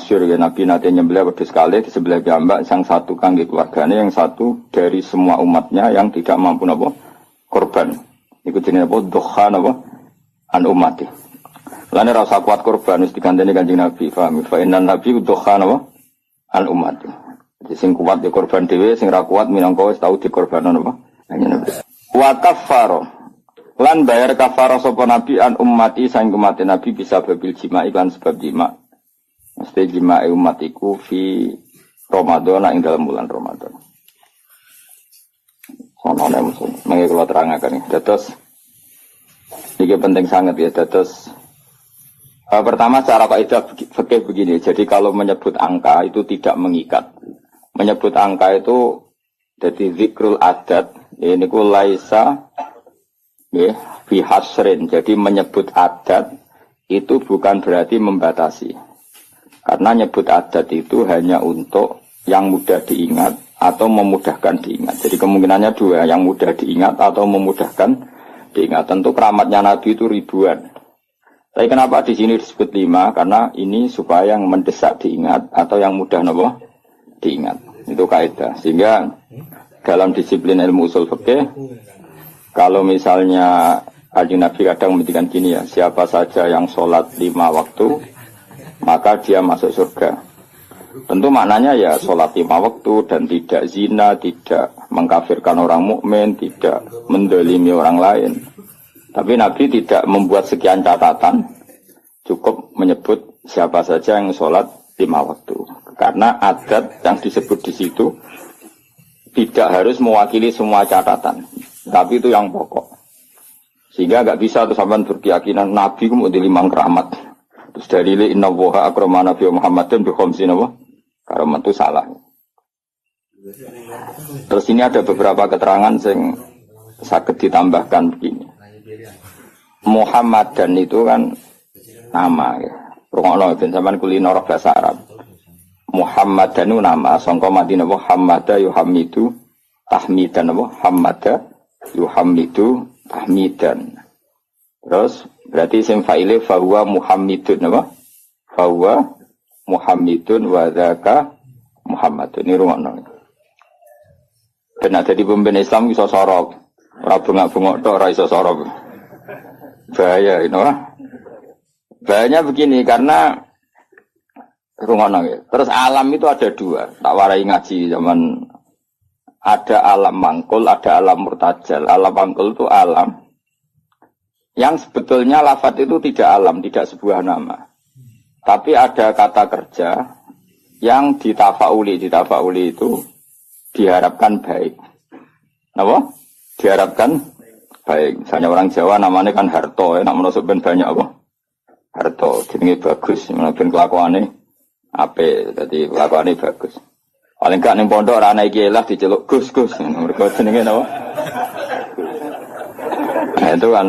masyhur ya Nabi nate nyembelih wedhus kalih disembelih piyambak, yang satu kangge keluargane, yang satu dari semua umatnya yang tidak mampu napa korban. Iku jenenge apa? Dukhan apa? An ummati. Lane ra usah kuat korban wis diganteni Kanjeng Nabi, paham? Fa innan nabi dukhan apa? An ummati. Jadi sing kuat di korban dhewe, sing ra kuat minangka wis tau dikorbanan apa? Kanjeng Nabi. Wa kaffara. Lan bayar kafara sapa Nabi an ummati sang umat Nabi bisa babil jima iklan sebab jima. Mesti jima umat iku fi Ramadan ing dalam bulan Ramadan. Sono nek musun mengke kula terangaken. Dados iki penting sangat ya dados pertama cara kaidah fikih begini. Jadi kalau menyebut angka itu tidak mengikat. Menyebut angka itu jadi zikrul adat ini ku laisa ya, fi hasrin. Jadi menyebut adat itu bukan berarti membatasi. Karena nyebut adat itu hanya untuk yang mudah diingat atau memudahkan diingat. Jadi kemungkinannya dua, yang mudah diingat atau memudahkan diingat. Tentu keramatnya Nabi itu ribuan. Tapi kenapa di sini disebut 5? Karena ini supaya yang mendesak diingat atau yang mudah diingat. Itu kaidah. Sehingga dalam disiplin ilmu usul fikih, kalau misalnya Kanjeng Nabi kadang menghentikan gini ya, siapa saja yang sholat 5 waktu, maka dia masuk surga. Tentu maknanya ya sholat 5 waktu dan tidak zina, tidak mengkafirkan orang mukmin, tidak mendolimi orang lain. Tapi Nabi tidak membuat sekian catatan, cukup menyebut siapa saja yang sholat 5 waktu. Karena adat yang disebut di situ tidak harus mewakili semua catatan, tapi itu yang pokok. Sehingga nggak bisa tuh sampean berkeyakinan Nabi ku mau di 5 keramat. Terus dari inna woha akramana Nabi Muhammadin bi khamsin apa? Keramat itu salah. Terus ini ada beberapa keterangan yang sakit ditambahkan begini. Muhammadan itu kan nama ya. Rungokno ben sampean kulino bahasa Arab. Muhammadan itu nama sangka Madinah Muhammada yuhamidu tahmidan apa? Hammada yuhamidu tahmidan. Terus berarti isim fa'ile fa huwa Muhammadun apa? Fa huwa Muhammadun wa dzaka Muhammadun. Ini rungokno. Ben ada di pemimpin Islam iso sorok. Ora bengak-bengok tok ora iso sorok. Bahaya ini lah. Bahayanya begini karena rungono ya. Terus alam itu ada 2. Tak warai ngaji zaman ada alam mangkul, ada alam murtajal. Alam mangkul itu alam yang sebetulnya lafadz itu tidak alam, tidak sebuah nama. Tapi ada kata kerja yang ditafauli itu diharapkan baik. Apa? Diharapkan baik. Misalnya orang Jawa namanya kan Harto, nak menusuk ben banyak apa? Harto, jenenge bagus, ben kelakuane apik, dadi kelakuane bagus. Paling gak ning pondok ora ana iki lah diceluk Gus-gus, mergo jenenge napa? Nah, itu kan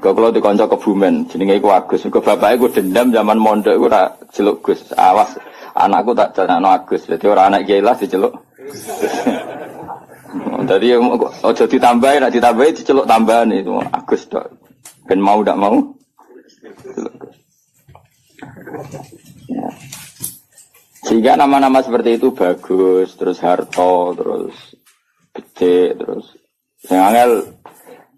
kalau dikonco Kebumen, jenenge iku Agus. Mergo bapake ku dendam zaman mondok iku ora celuk Gus. Awas, anakku tak jenengno Agus. Dadi ora ana iki lah diceluk. Tadi ojo ditambahi, nak ditambahi diceluk tambahan itu Agus tok. Ben mau ndak mau. Ya. Sehingga nama-nama seperti itu bagus, terus Harto, terus Becik, terus yang angel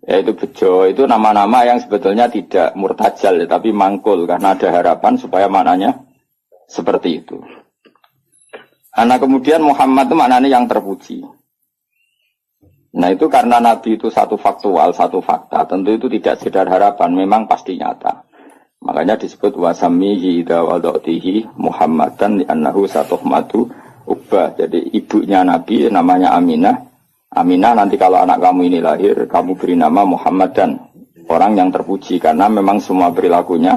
yaitu Bejo, itu nama-nama yang sebetulnya tidak murtajal ya, tapi mangkul karena ada harapan supaya maknanya seperti itu. Nah kemudian Muhammad itu maknanya yang terpuji. Nah itu karena Nabi itu satu faktual, satu fakta. Tentu itu tidak sekedar harapan, memang pasti nyata. Makanya disebut wasamihi idza wadatihi Muhammadan li'annahu satuhmatu ubah. Jadi ibunya Nabi namanya Aminah. Aminah nanti kalau anak kamu ini lahir, kamu beri nama Muhammadan. Orang yang terpuji, karena memang semua perilakunya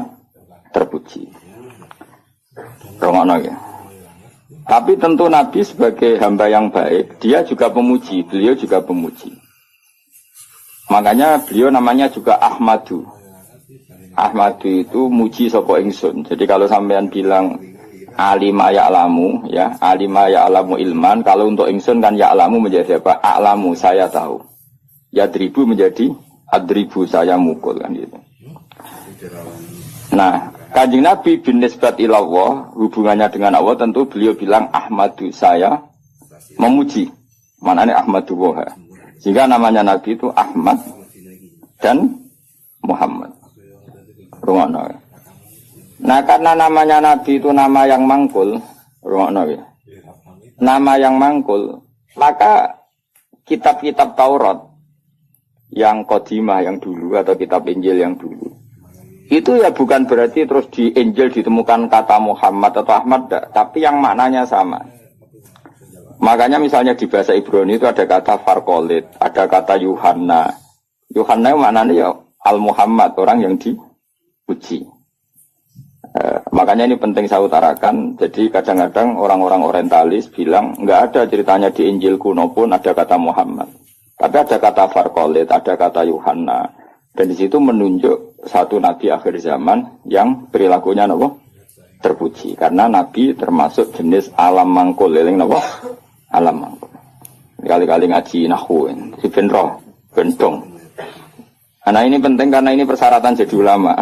terpuji. Rongokno ya. Tapi tentu Nabi sebagai hamba yang baik, dia juga pemuji, beliau juga pemuji. Makanya beliau namanya juga Ahmadu. Ahmadu itu muji sapa ingsun. Jadi kalau sampean bilang alima ya'lamu, ya, alima ya'lamu ilman, kalau untuk ingsun kan ya'lamu menjadi apa? A'lamu, saya tahu. Yadribu menjadi adribu, saya mukul kan gitu. Nah, Kanjeng Nabi bin nisbat ilallah, hubungannya dengan Allah tentu beliau bilang Ahmadu, saya memuji. Mananya Ahmadu Woha. Sehingga namanya Nabi itu Ahmad dan Muhammad. Rumakno. Nah, karena namanya Nabi itu nama yang mangkul, rumakno ya. Nama yang mangkul, maka kitab-kitab Taurat yang Qadimah yang dulu atau kitab Injil yang dulu itu ya bukan berarti terus di Injil ditemukan kata Muhammad atau Ahmad, tapi yang maknanya sama. Makanya misalnya di bahasa Ibrani itu ada kata Farkolit, ada kata Yuhanna. Yuhanna maknanya ya Al-Muhammad, orang yang dipuji. Makanya ini penting saya utarakan. Jadi kadang-kadang orang-orang orientalis bilang nggak ada ceritanya di Injil kuno pun ada kata Muhammad. Tapi ada kata Farkolit, ada kata Yuhanna. Dan di situ menunjuk satu nabi akhir zaman yang perilakunya terpuji. Karena nabi termasuk jenis alam mangkul, alam mangkul. Kali-kali ngaji nahwu, si benro, bentong. Nah ini penting karena ini persyaratan jadi ulama,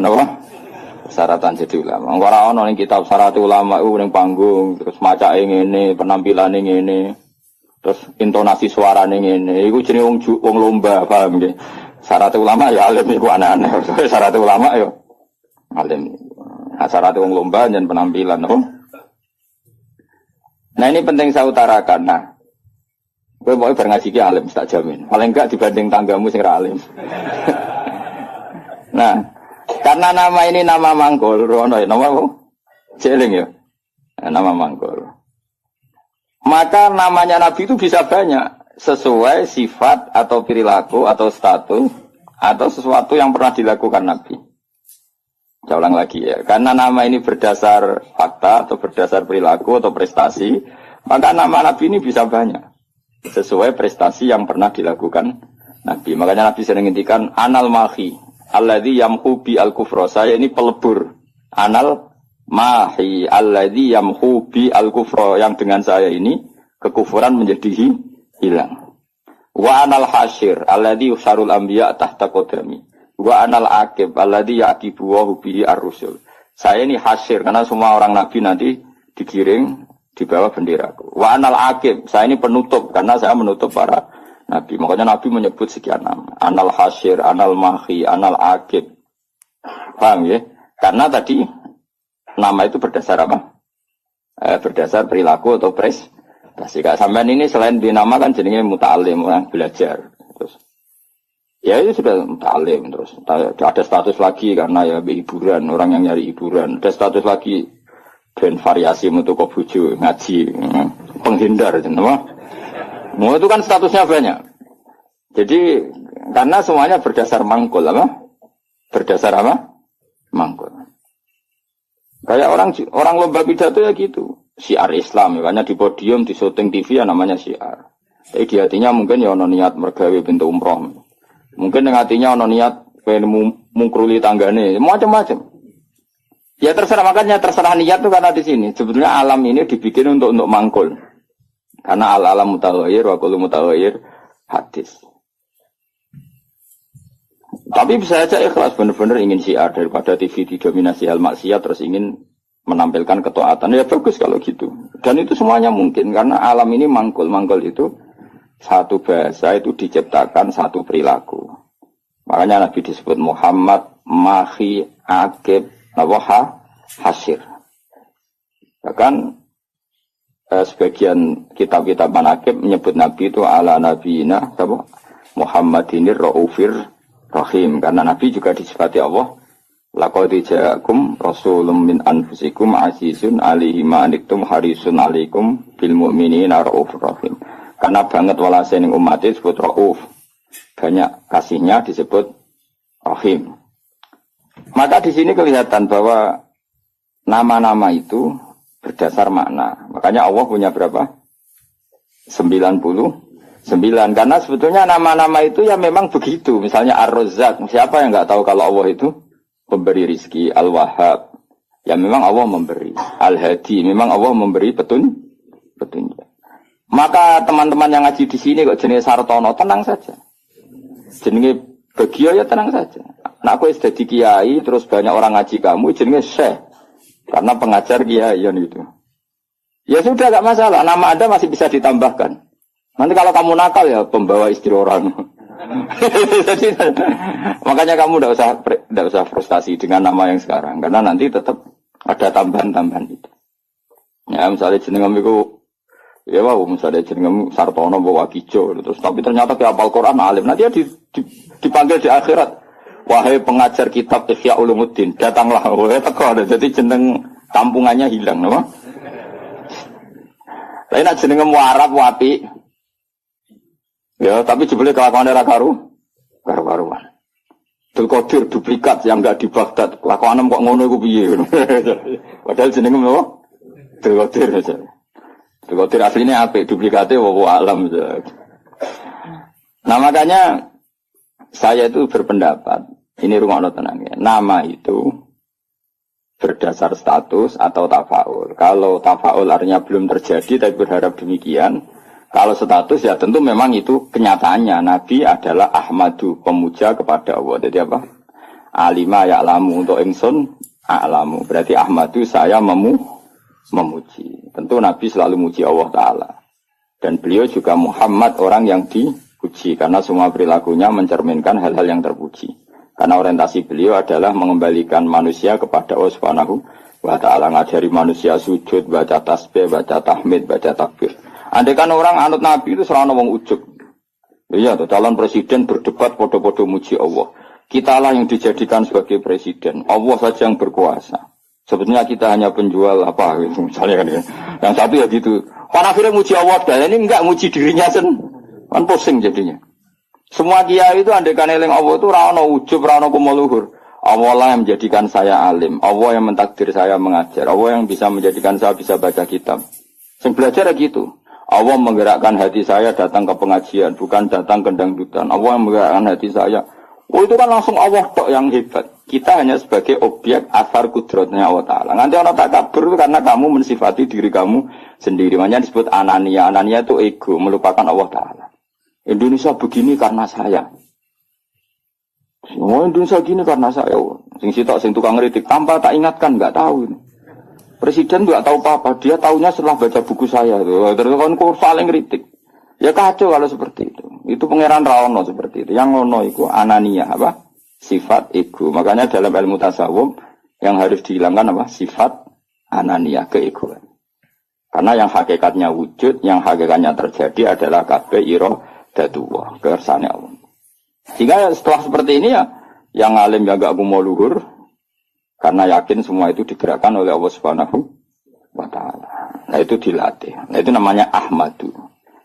persyaratan jadi ulama. Ora ono ning kitab syarat ulama ning panggung, terus macake ngene, penampilane ngene. Terus intonasi suarane ngene. Iku jenenge wong lomba, paham nggih? Syarat ulama ya alim iku aneh-aneh. Syarat ulama ya alim. Syarat wong lomba dan penampilan Nah ini penting saya utarakan. Nah, kowe mau bar ngaji ki alim tak jamin. Paling enggak dibanding tanggamu sing ra alim. Nah, karena nama ini nama mangkul, rono ya nama apa? Jeling ya. Nama mangkul. Maka namanya Nabi itu bisa banyak. Sesuai sifat atau perilaku atau status atau sesuatu yang pernah dilakukan Nabi. Saya ulang lagi ya, karena nama ini berdasar fakta atau berdasar perilaku atau prestasi, maka nama Nabi ini bisa banyak sesuai prestasi yang pernah dilakukan Nabi. Makanya Nabi sering ngintikan anal mahi alladzi yamhu bi al-kufra. Saya ini pelebur. Anal mahi alladzi yamhu bi al-kufra, yang dengan saya ini kekufuran menjadi hilang. Wa anal hasyir alladzi yusarul anbiya tahta qadami. Wa anal aqib alladzi yaqibu wa bihi ar-rusul. Saya ini hasyir karena semua orang nabi nanti digiring di bawah benderaku. Wa anal aqib, saya ini penutup karena saya menutup para nabi. Makanya nabi menyebut sekian nama. Anal hasyir, anal mahi, anal aqib. Paham ya? Karena tadi nama itu berdasar apa? Berdasar perilaku atau prestasi. Kak sampean ini selain dinama kan jenenge muta'alim, orang belajar. Terus ya itu sudah muta'alim, terus ada status lagi karena ya hiburan, orang yang nyari hiburan. Ada status lagi ben variasi untuk bojo, ngaji, penghindar jenenge. Mau itu kan statusnya banyak. Jadi karena semuanya berdasar mangkul apa? Berdasar apa? Mangkul. Kayak orang lomba pidato ya gitu. Syiar Islam, makanya di podium, di syuting TV ya namanya syiar. Tapi di hatinya mungkin ya ono niat mergawe pintu umroh. Mungkin yang hatinya ono niat pengen mungkruli tanggane, macam-macam. Ya terserah, makanya terserah niat itu karena di sini. Sebetulnya alam ini dibikin untuk mangkul. Karena al-alam mutaghayyir wa kullu mutaghayyir hadis. Tapi bisa saja ikhlas benar-benar ingin syiar daripada TV didominasi hal maksiat terus ingin menampilkan ketaatan, ya bagus kalau gitu. Dan itu semuanya mungkin karena alam ini mangkul. Mangkul itu satu bahasa itu diciptakan satu perilaku. Makanya Nabi disebut Muhammad, Mahi, Aqib, Nawaha, Hasyir. Bahkan sebagian kitab-kitab manaqib menyebut Nabi itu ala nabiyina Muhammadinir Raufir Rahim. Karena Nabi juga disifati Allah laqad ja'akum rasulun min anfusikum azizun 'alaihi ma anittum harisun 'alaikum bil mu'minina raufur rahim. Karena banget walase ning umat disebut rauf. Banyak kasihnya disebut rahim. Maka di sini kelihatan bahwa nama-nama itu berdasar makna. Makanya Allah punya berapa? 99. Karena sebetulnya nama-nama itu ya memang begitu. Misalnya Ar-Razzaq. Siapa yang enggak tahu kalau Allah itu pemberi rizki, Al-Wahhab. Ya memang Allah memberi. Al-Hadi, memang Allah memberi petunjuk. Maka teman-teman yang ngaji di sini kok jenenge Sartono, tenang saja. Jenenge Bagio ya tenang saja. Nak kowe dadi kiai terus banyak orang ngaji kamu jenenge syekh. Karena pengajar kiai itu. Ya sudah gak masalah, nama Anda masih bisa ditambahkan. Nanti kalau kamu nakal ya pembawa istri orang. Jadi, makanya kamu tidak usah frustasi dengan nama yang sekarang, karena nanti tetap ada tambahan-tambahan itu. Ya misalnya jenengmu itu, ya wow, misalnya jenengmu Sartono bawa Kijo, terus tapi ternyata ke hafal Quran alim, nanti dia dipanggil di akhirat, wahai pengajar kitab Ihya Ulumuddin, datanglah, wahai teko, jadi jeneng kampungannya hilang, no? Tapi nak jenengmu Arab wapi. Ya, tapi jebule kelakuan era karuan. Abdul Qadir duplikat yang enggak di Baghdad. Kelakuanem kok ngono iku piye ngono. Padahal jenenge apa? Abdul Qadir aja. Abdul Qadir aslinya apik, duplikate wa alam. Nah, makanya saya itu berpendapat, ini rungokno tenan ya. Nama itu berdasar status atau tafaul. Kalau tafaul artinya belum terjadi tapi berharap demikian. Kalau status ya tentu memang itu kenyataannya. Nabi adalah Ahmadu, pemuja kepada Allah. Jadi apa? Alima ya'lamu untuk ingsun a'lamu. Berarti Ahmadu saya memuji. Tentu Nabi selalu muji Allah Ta'ala. Dan beliau juga Muhammad orang yang dipuji. Karena semua perilakunya mencerminkan hal-hal yang terpuji. Karena orientasi beliau adalah mengembalikan manusia kepada Allah Subhanahu wa Ta'ala. Ngajari manusia sujud, baca tasbih, baca tahmid, baca takbir. Andai kan orang anut Nabi itu selalu ngomong ujug. Iya, calon presiden berdebat podo-podo muji Allah. Kitalah yang dijadikan sebagai presiden. Allah saja yang berkuasa. Sebetulnya kita hanya penjual apa gitu, misalnya kan. Yang satu ya gitu. Kan akhirnya muji Allah, dan ini enggak muji dirinya kan pusing jadinya. Semua kiai itu andai kan eling Allah itu ra ono ujub, ra ono kumuluhur. Allah lah yang menjadikan saya alim. Allah yang mentakdir saya mengajar. Allah yang bisa menjadikan saya bisa baca kitab. Sing belajar gitu. Allah menggerakkan hati saya datang ke pengajian, bukan datang ke dangdutan. Allah yang menggerakkan hati saya. Oh itu kan langsung Allah tok yang hebat. Kita hanya sebagai objek asar kudratnya Allah Ta'ala. Nanti orang tak kabur karena kamu mensifati diri kamu sendiri. Makanya disebut anania. Anania itu ego, melupakan Allah Ta'ala. Indonesia begini karena saya. Oh Indonesia begini karena saya. Sing sitok sing tukang ngritik tanpa tak ingatkan enggak tahu ini. Presiden enggak tahu apa-apa, dia tahunya setelah baca buku saya. Terus kan kok saling ngritik. Ya kacau kalau seperti itu. Itu pangeran Raono seperti itu. Yang ngono itu anania apa? Sifat ego. Makanya dalam ilmu tasawuf yang harus dihilangkan apa? Sifat anania, keegoan. Karena yang hakikatnya wujud, yang hakikatnya terjadi adalah kabeh ira datullah, kersane Allah. Sehingga setelah seperti ini ya, yang alim yang gak kumo luhur, karena yakin semua itu digerakkan oleh Allah Subhanahu wa Ta'ala. Nah itu dilatih. Nah itu namanya Ahmadu.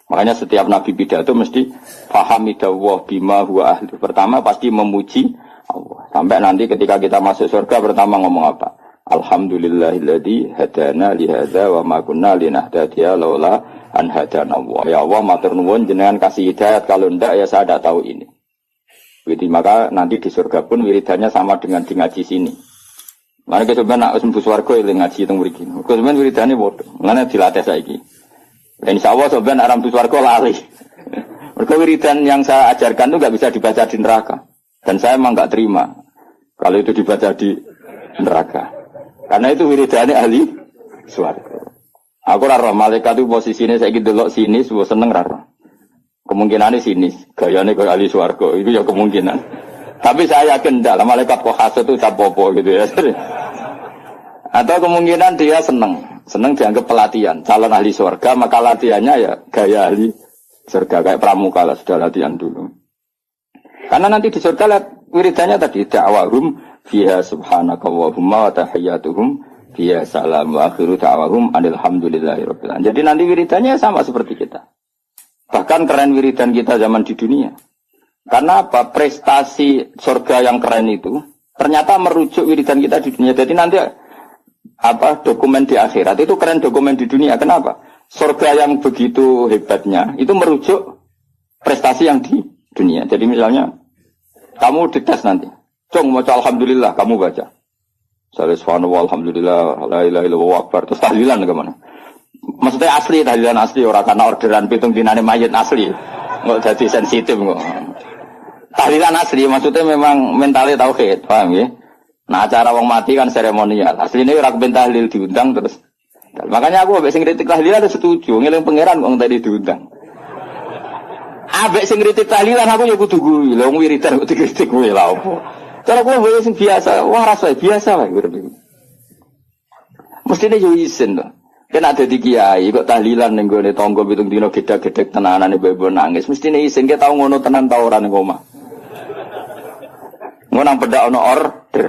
Makanya setiap Nabi pidato mesti fahamidallah bima huwa ahli. Pertama pasti memuji Allah. Sampai nanti ketika kita masuk surga pertama ngomong apa? Alhamdulillahilladzi hadana li hadza wa ma kunna linahtadiya laula an hadana Allah. Ya Allah matur nuwun jenengan kasih hidayat, kalau ndak ya saya tidak tahu ini. Jadi maka nanti di surga pun wiridannya sama dengan di ngaji sini. Mane kecoba nak mlebu swarga eling ngaji teng mriki. Kok sampean wiridane padha. Ngene dilatih saiki. Dan insyaallah sampean arep mlebu swarga lali. Mergo wiridan yang saya ajarkan itu enggak bisa dibaca di neraka. Dan saya memang enggak terima kalau itu dibaca di neraka. Karena itu wiridane ahli swarga. Aku ora roh malaikat itu posisine saiki delok sini suwe seneng ra roh. Kemungkinane sini gayane kaya ahli swarga itu ya kemungkinan. Tapi saya yakin ndak lah malaikat kok hasud itu capopo gitu ya. Atau kemungkinan dia seneng dianggap pelatihan calon ahli surga, maka latihannya ya gaya ahli surga kayak pramuka lah, sudah latihan dulu. Karena nanti di surga lihat wiridannya tadi da'wahum fiha subhanakallahumma wa tahiyyatuhum fiha salam wa akhiru da'wahum alhamdulillahirabbil alamin. Jadi nanti wiridannya sama seperti kita. Bahkan keren wiridan kita zaman di dunia. Karena apa? Prestasi surga yang keren itu ternyata merujuk wiridan kita di dunia. Jadi nanti apa dokumen di akhirat itu keren dokumen di dunia. Kenapa? Surga yang begitu hebatnya itu merujuk prestasi yang di dunia. Jadi misalnya kamu dites nanti, Cung baca alhamdulillah, kamu baca. Subhanallah alhamdulillah la ilaha illallah akbar. Terus tahlilan kemana? Maksudnya asli tahlilan asli, orang karena orderan pitung dinane mayit asli. Nggak jadi sensitif nggak. Tahlilan asli maksudnya memang mentalnya tauhid, paham ya? Nah acara wong mati kan seremonial. Aslinya ora kepen tahlil diundang terus. Makanya aku ambek sing kritik tahlilan setuju, ngeling pangeran wong tadi diundang. Ambek sing kritik tahlilan aku ya kudu kuwi, lha wong wiridan kok dikritik kuwi lha opo. Cara kuwi wae sing biasa, waras wae biasa wae urip iki. Mestine yo isin to. Kena dadi kiai kok tahlilan ning gone tangga 7 dina gedhe-gedhe tenanane bebo nangis, mestine isin ki tau ngono tenan ta ora ning omah. Ngono nang pedak ana order.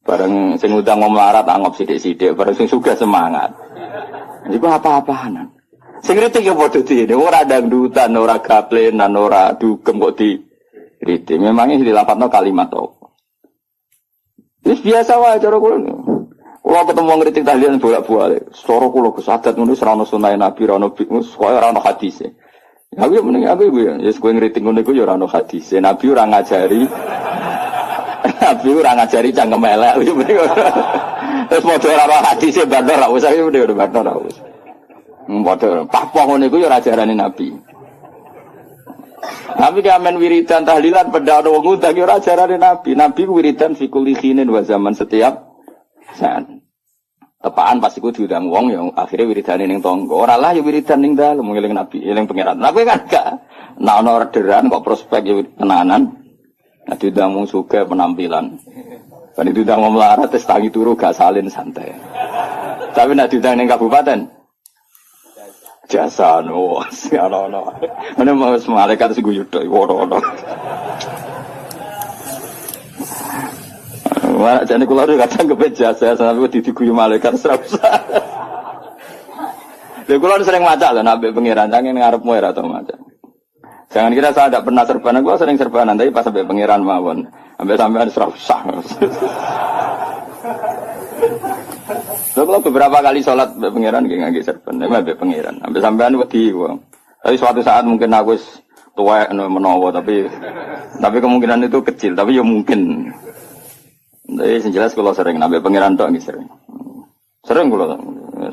Bareng sing udang ngomlarat anggap sithik-sithik, bareng sing sugih semangat. Iku apa-apaan. Sing kritik ya padha dene, ora dangdutan, ora gaplenan, ora dugem kok di kritik. Memangnya dilapatno kalimat apa. Wis biasa wae cara kula. Kula ketemu ngritik tahlilan bolak-balik. Cara kula kesadat ngono ora ono sunah Nabi, ora ono koyo ora ono hadise. Ya kuwi mending aku ya wis kowe ngritik ngono iku ya ora ono hadise. Nabi ora ngajari Nabi ora ngajari cangkem elek. Terus padha ora ono hadise bandar ra usah iki mending bandar ra usah. Padha papong ngono iku ya ora ajarane Nabi. Nabi kamen wiridan tahlilan pedha wong ngundang ya ora ajarane Nabi. Nabi wiridan fi kulli khinin wa zaman setiap saat. Tepaan pas iku diundang wong ya akhire wiridane ning tangga. Ora lah ya wiridan ning dalem ngeling Nabi, eling pangeran. Nabi kan gak nek ana orderan kok prospek ya tenanan. Nek diundang wong sugih penampilan. Kan diundang wong melarat tes tangi turu gak salin santai. Tapi nek diundang ning kabupaten jasa no, ono. Mana mau malaikat sing guyu tok ono. Wah, jane kula kadang kepet jasa sampe diguyu malaikat ora usah. Lha kula sering maca lho nek pangeran sange ngarepmu ora tau maca. Jangan kira saya tidak pernah serbanan, gua sering serbanan tapi pas sampai pangeran mawon. Sampai ora usah. Kalau beberapa kali sholat be pangeran nggih serban, be pangeran. Sampai wedi wong. Tapi suatu saat mungkin aku tuwek menawa tapi kemungkinan itu kecil, tapi ya mungkin. Tapi sing jelas kalau sering nabe pangeran tok nggih sering. Sering kula.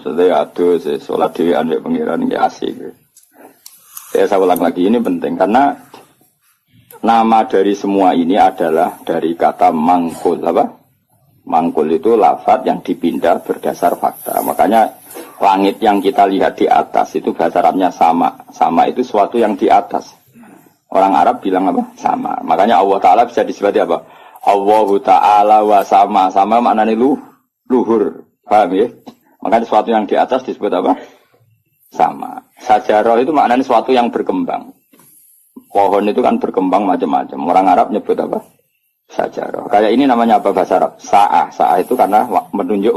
Sedaya atus sholat dhewean be pangeran nggih asik. Saya ulang lagi ini penting karena nama dari semua ini adalah dari kata mangkul apa? Mangkul itu lafaz yang dipindah berdasar fakta. Makanya langit yang kita lihat di atas itu bahasa Arabnya sama. Sama itu sesuatu yang di atas. Orang Arab bilang apa? Sama. Makanya Allah Ta'ala bisa disebut apa? Allahu Ta'ala wa sama. Sama maknanya luhur. Paham ya? Makanya sesuatu yang di atas disebut apa? Sama. Sajarah itu maknanya sesuatu yang berkembang. Pohon itu kan berkembang macam-macam. Orang Arab nyebut apa? Sajarah. Kayak ini namanya apa bahasa Arab? Sa'ah. Sa'ah itu karena menunjuk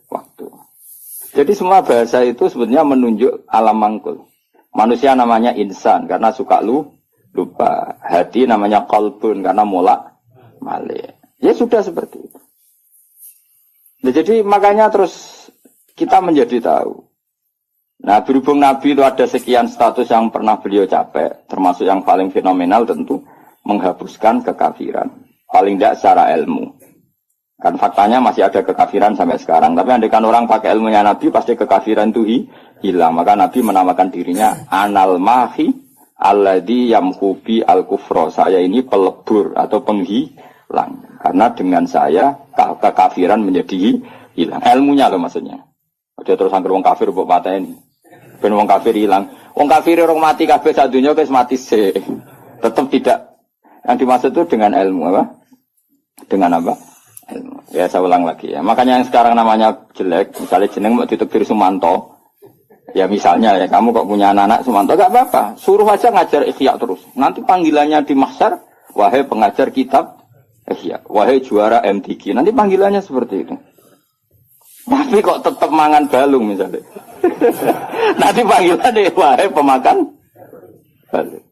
waktu. Jadi semua bahasa itu sebenarnya menunjuk alam mangkul. Manusia namanya insan karena suka lupa. Hati namanya qalbun karena malik. Ya sudah seperti itu. Nah, jadi makanya terus kita menjadi tahu. Nah berhubung Nabi itu ada sekian status yang pernah beliau capai. Termasuk yang paling fenomenal tentu menghapuskan kekafiran. Paling tidak secara ilmu. Kan faktanya masih ada kekafiran sampai sekarang. Tapi andaikan orang pakai ilmunya Nabi pasti kekafiran itu hilang. Maka Nabi menamakan dirinya Anal Mahi Alladhi Yamhubi Al-Kufro. Saya ini pelebur atau penghilang. Karena dengan saya kekafiran menjadi hilang. Ilmunya loh maksudnya. Dia terus angker wong kafir buat mata ini. Ben wong kafir hilang. Wong kafir orang mati kabeh sadunya wis mati sih. Tetap tidak. Yang dimaksud itu dengan ilmu apa? Dengan apa? Ilmu. Ya saya ulang lagi ya. Makanya yang sekarang namanya jelek, misalnya jeneng mau ditekdir Sumanto. Ya misalnya ya kamu kok punya anak Sumanto gak apa-apa. Suruh aja ngajar Ihya terus. Nanti panggilannya di mahsyar, wahai pengajar kitab Ihya, wahai juara MTQ. Nanti panggilannya seperti itu. Tapi kok tetap mangan balung misalnya. Nanti panggilannya wahai pemakan balung.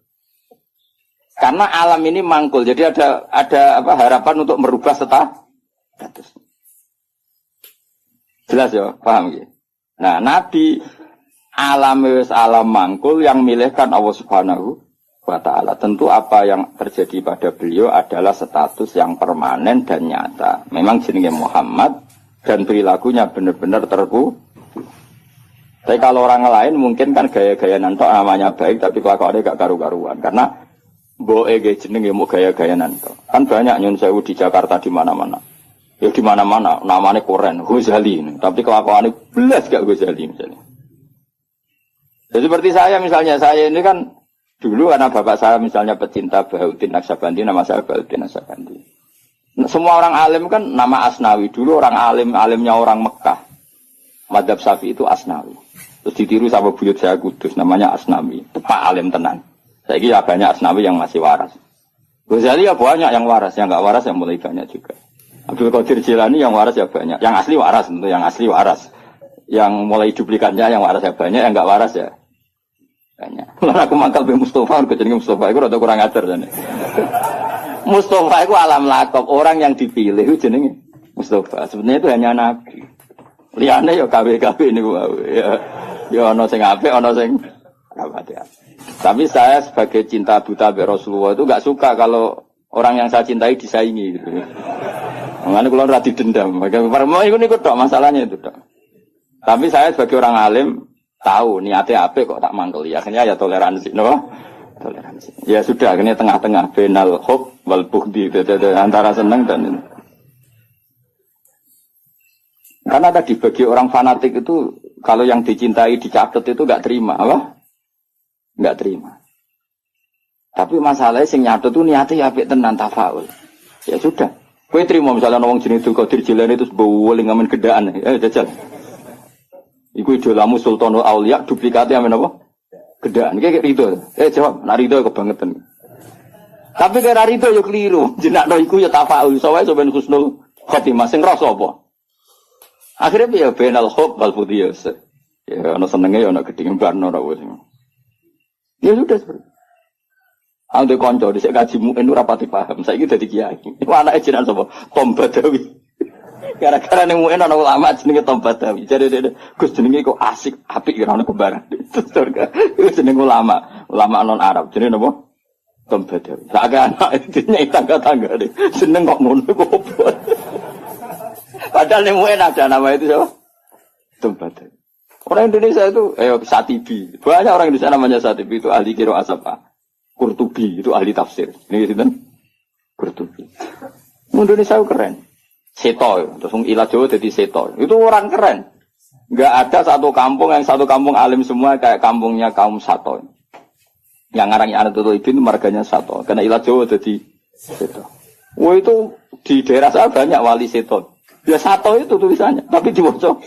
Karena alam ini mangkul, jadi ada apa harapan untuk merubah status. Jelas ya, paham ya? Nah, Nabi alam mangkul yang milihkan Allah Subhanahu wa Ta'ala. Tentu apa yang terjadi pada beliau adalah status yang permanen dan nyata. Memang jenenge Muhammad dan perilakunya benar-benar terku. Tapi kalau orang lain mungkin kan gaya-gaya nantok namanya baik tapi kelakuannya gak karu-karuan. Karena Mboke ge jenenge mau gaya-gayanan to. Kan banyak nyun sewu di Jakarta di mana-mana. Ya di mana-mana namanya Koren, Ghazali. Tapi kelakuannya belas gak Ghazali misalnya. Jadi seperti saya misalnya, saya ini kan dulu karena bapak saya misalnya pecinta Bahuddin Naksabandi, nama saya Bahuddin Naksabandi. Semua orang alim kan nama Asnawi. Dulu orang alimnya orang Mekah. Madzhab Syafi'i itu Asnawi. Terus ditiru sama buyut saya Kudus, namanya Asnawi. Tepak alim tenan. Saya kira banyak Asnawi yang masih waras. Ghazali ya banyak yang waras, yang nggak waras yang mulai banyak juga. Abdul Qadir Jilani yang waras ya banyak. Yang asli waras tentu, yang asli waras. Yang mulai duplikatnya yang waras ya banyak, yang nggak waras ya banyak. Lalu aku mangkal be Mustafa, aku jadi Mustafa itu rada kurang ajar jane. Mustafa itu alam lakop, orang yang dipilih itu jenenge Mustafa. Sebenarnya itu hanya nabi. Liyane ya KW-KW niku ya. Ya ana sing apik, ana sing rapat ya. Tapi saya sebagai cinta buta be Rasulullah itu enggak suka kalau orang yang saya cintai disaingi gitu. Mengenai kalau rati dendam, mau ikut tok masalahnya itu tok. Tapi saya sebagai orang alim tahu niatnya apa kok tak mangkeli. Akhirnya ya toleransi, no? Toleransi. Ya sudah, akhirnya tengah-tengah benal hub wal bughdi antara senang dan ini. Karena tadi bagi orang fanatik itu kalau yang dicintai dicatat itu enggak terima, apa? Enggak terima. Tapi masalahnya sing nyatet itu niatnya apik tenan tafaul. Ya sudah. Kowe trimo misalnya wong jenenge Abdul Qadir Jilani terus bowling ngamen gedaan. Jajal. Iku idolamu Sultanul Auliya duplikate amen apa? Gedaan. Iki rido. Jawab, nak rido kebangetan. Tapi kira rido yo keliru. Jenakno iku ya tafaul. Soale sampeyan husnul khotimah sing rasa apa? Akhirnya piye benal hub wal fudiyas. Ya ana senenge ya ana gedhe barno ora wis. Ya sudah seperti Ande konco dhisik kaji muin ora pati paham. Saiki dadi kiai. Iku anake jenengan sapa? Tom Badawi. Gara-gara ning muin ana ulama jenenge Tom Badawi. Jadi Gus jenenge kok asik, apik ora ono kembaran. Iku jenenge ulama non Arab. Jenenge napa? Tom Badawi. Sak anak dene tangga-tangga deh. Seneng kok ngono kok opo. Padahal ning muin ada nama itu siapa? Tom Badawi. Orang Indonesia itu Satibi. Banyak orang Indonesia namanya Satibi itu ahli qiraat apa? Qurtubi itu ahli tafsir. Ini sinten? Qurtubi. Indonesia itu keren. Seto, terus ilah Jawa jadi seto. Itu orang keren. Enggak ada satu kampung alim semua kayak kampungnya kaum Sato. Yang ngarangnya anak itu Ibn marganya Sato. Karena ilah Jawa jadi seto. Wah itu di daerah saya banyak wali seto. Ya Sato itu tulisannya, tapi dibaca.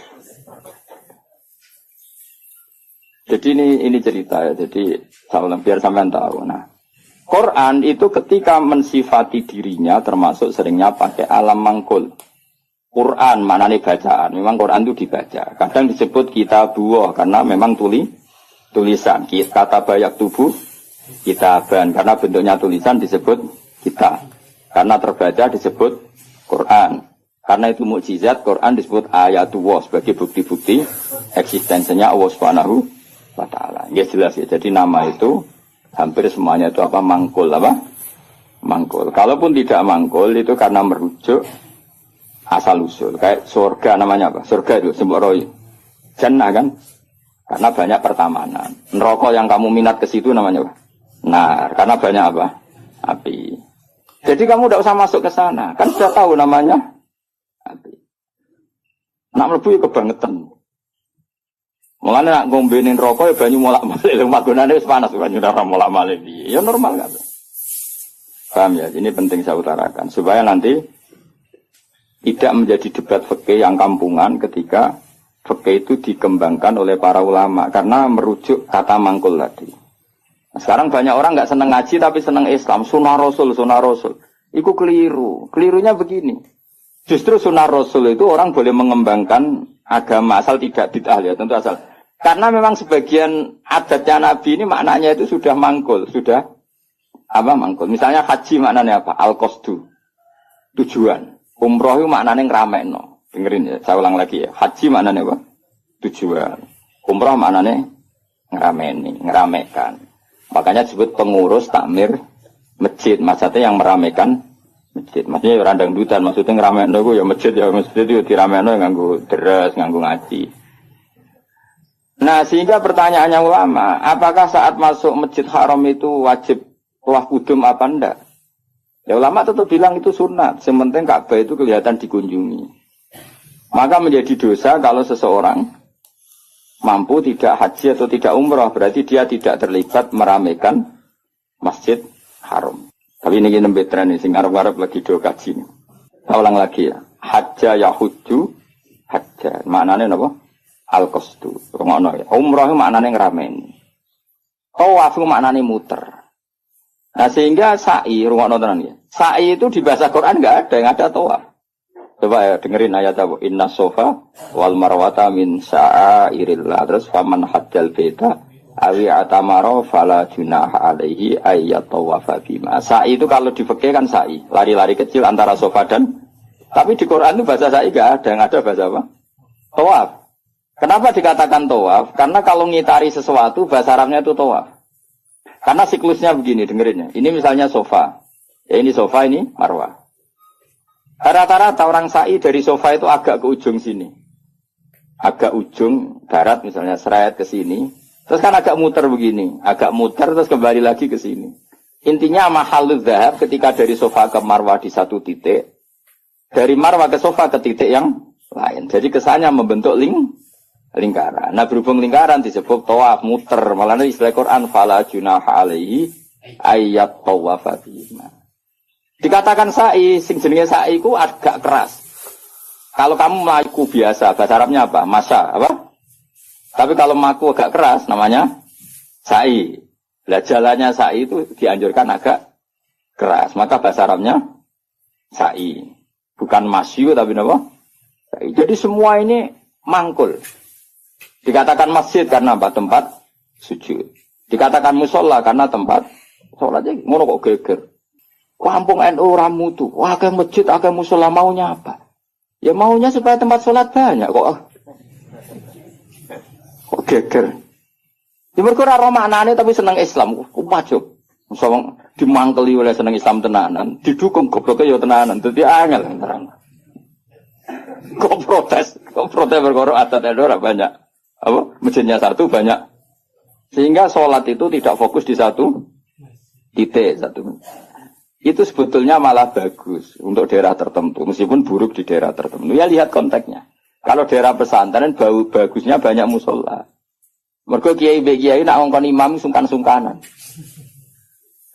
Jadi ini cerita ya. Jadi biar sampean tahu. Nah, Quran itu ketika mensifati dirinya termasuk seringnya pakai alam mangkul. Quran maknanya bacaan. Memang Quran itu dibaca. Kadang disebut kitabuh karena memang tulisan. Kata bayak tubuh kitaban karena bentuknya tulisan disebut kita. Karena terbaca disebut Quran. Karena itu mukjizat Quran disebut ayatullah sebagai bukti-bukti eksistensinya Allah Subhanahu wa ta'ala. Ya jelas ya. Jadi nama itu hampir semuanya itu apa? Mangkul apa? Mangkul. Kalaupun tidak mangkul itu karena merujuk asal usul. Kayak surga namanya apa? Surga itu sebut roy. Jannah kan? Karena banyak pertamanan. Neraka yang kamu minat ke situ namanya apa? Nah, karena banyak apa? Api. Jadi kamu tidak usah masuk ke sana. Kan sudah tahu namanya api. Nak mlebu kebangetan. Mulane nak ngombenin rokok ya banyu molak-malik lho magunane wis panas banyu ora molak-malik piye. Ya normal kan. Paham ya? Ini penting saya utarakan supaya nanti tidak menjadi debat fikih yang kampungan ketika fikih itu dikembangkan oleh para ulama karena merujuk kata mangkul tadi. Sekarang banyak orang enggak senang ngaji tapi senang Islam, sunnah Rasul. Iku keliru. Kelirunya begini. Justru sunnah Rasul itu orang boleh mengembangkan agama asal tidak bid'ah ya, tentu asal. Karena memang sebagian adatnya Nabi ini maknanya itu sudah mangkul, sudah apa mangkul. Misalnya haji maknanya apa? Al-qasdu, tujuan. Umroh itu maknanya ngramekno. Dengerin ya, saya ulang lagi ya. Haji maknanya apa? Tujuan. Umroh maknanya ngeramekan. Makanya disebut pengurus takmir masjid. Maksudnya yang meramekan masjid. Maksudnya ya randang dutan. Maksudnya ngeramekno itu ya masjid itu diramekno nganggo deres, nganggo ngaji. Nah sehingga pertanyaannya ulama, apakah saat masuk Masjid Haram itu wajib tawaf kudum apa enggak? Ya ulama tetap bilang itu sunat. Sementing Ka'bah itu kelihatan dikunjungi. Maka menjadi dosa kalau seseorang mampu tidak haji atau tidak umrah. Berarti dia tidak terlibat meramaikan Masjid Haram. Tapi ini nembe tren ini, sing arep-arep lagi do kaji ini. Saya ulang lagi ya. Hajja yahujju hajja. Maknanya apa? Al-qasdu. Ngono ya. Umrah itu maknanya ngrameni. Tawaf itu maknanya muter. Nah sehingga sa'i, rungokno tenan ya. Sa'i itu di bahasa Quran enggak ada, yang ada tawaf. Coba ya dengerin ayat apa? Inna sofa wal marwata min sa'airillah. Terus faman hajjal beda awi atamaro fala junaha alaihi ayyat tawafa bima. Sa'i itu kalau di fikih kan sa'i, lari-lari kecil antara sofa dan, tapi di Quran itu bahasa sa'i enggak ada, yang ada bahasa apa? Tawaf. Kenapa dikatakan tawaf? Karena kalau ngitari sesuatu bahasa Arabnya itu tawaf. Karena siklusnya begini, dengerin ya. Ini misalnya sofa. Ya ini sofa, ini marwah. Rata-rata orang sa'i dari sofa itu agak ke ujung sini. Agak ujung barat misalnya, serayat ke sini. Terus kan agak muter begini. Agak muter terus kembali lagi ke sini. Intinya mahalul dzahab ketika dari sofa ke marwah di satu titik. Dari marwah ke sofa ke titik yang lain. Jadi kesannya membentuk lingkaran. Nah berhubung lingkaran disebut tawaf muter. Malah istilah Quran fala junaha alaihi ayyat tawafa bima. Dikatakan sa'i, sing jenenge sa'i ku agak keras. Kalau kamu melaku biasa, bahasa Arabnya apa? Masa, apa? Tapi kalau melaku agak keras, namanya sa'i. Lah jalannya sa'i itu dianjurkan agak keras. Maka bahasa Arabnya sa'i. Bukan masyu, tapi apa? Sa'i. Jadi semua ini mangkul. Dikatakan masjid karena apa? Tempat sujud. Dikatakan musola karena tempat sholatnya ngono kok geger. Kampung NU ramu tuh, wah kayak masjid, kayak musola maunya apa? Ya maunya supaya tempat sholat banyak kok. Kok geger? Ya mereka ora maknane tapi seneng Islam, kok wajib. Misalnya dimangkeli oleh seneng Islam tenanan, didukung gobloknya ya tenanan, jadi angel terang. Kok protes berkorok adat NU banyak. Apa? Masjidnya satu banyak. Sehingga sholat itu tidak fokus di satu titik satu. Itu sebetulnya malah bagus untuk daerah tertentu, meskipun buruk di daerah tertentu. Ya lihat konteksnya. Kalau daerah pesantren bagusnya banyak musola. Mergo kiai nak ngongkon imam sungkan-sungkanan.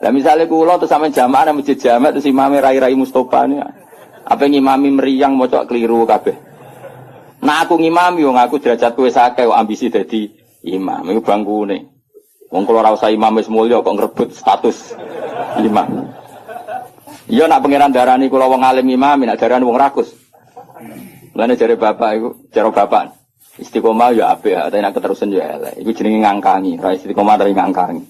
Lah misalnya kula terus sampe jamaah nang masjid jamaah terus imame rai-rai Mustofa ini. Apa ngimami meriang mocok keliru kabeh. Nah aku ngimami wong aku derajatku wis akeh kok ambisi dadi imam. Iku bangkune. Wong kula ora usah imam wis mulya kok ngrebut status imam. Iya nak pangeran darani kula wong alim imam, nak darani wong rakus. Mulane jare bapak iku, cara bapak istiqomah ya apik, tapi nak keterusan ya elek. Iku jenenge ngangkangi, ra istiqomah dari ngangkangi.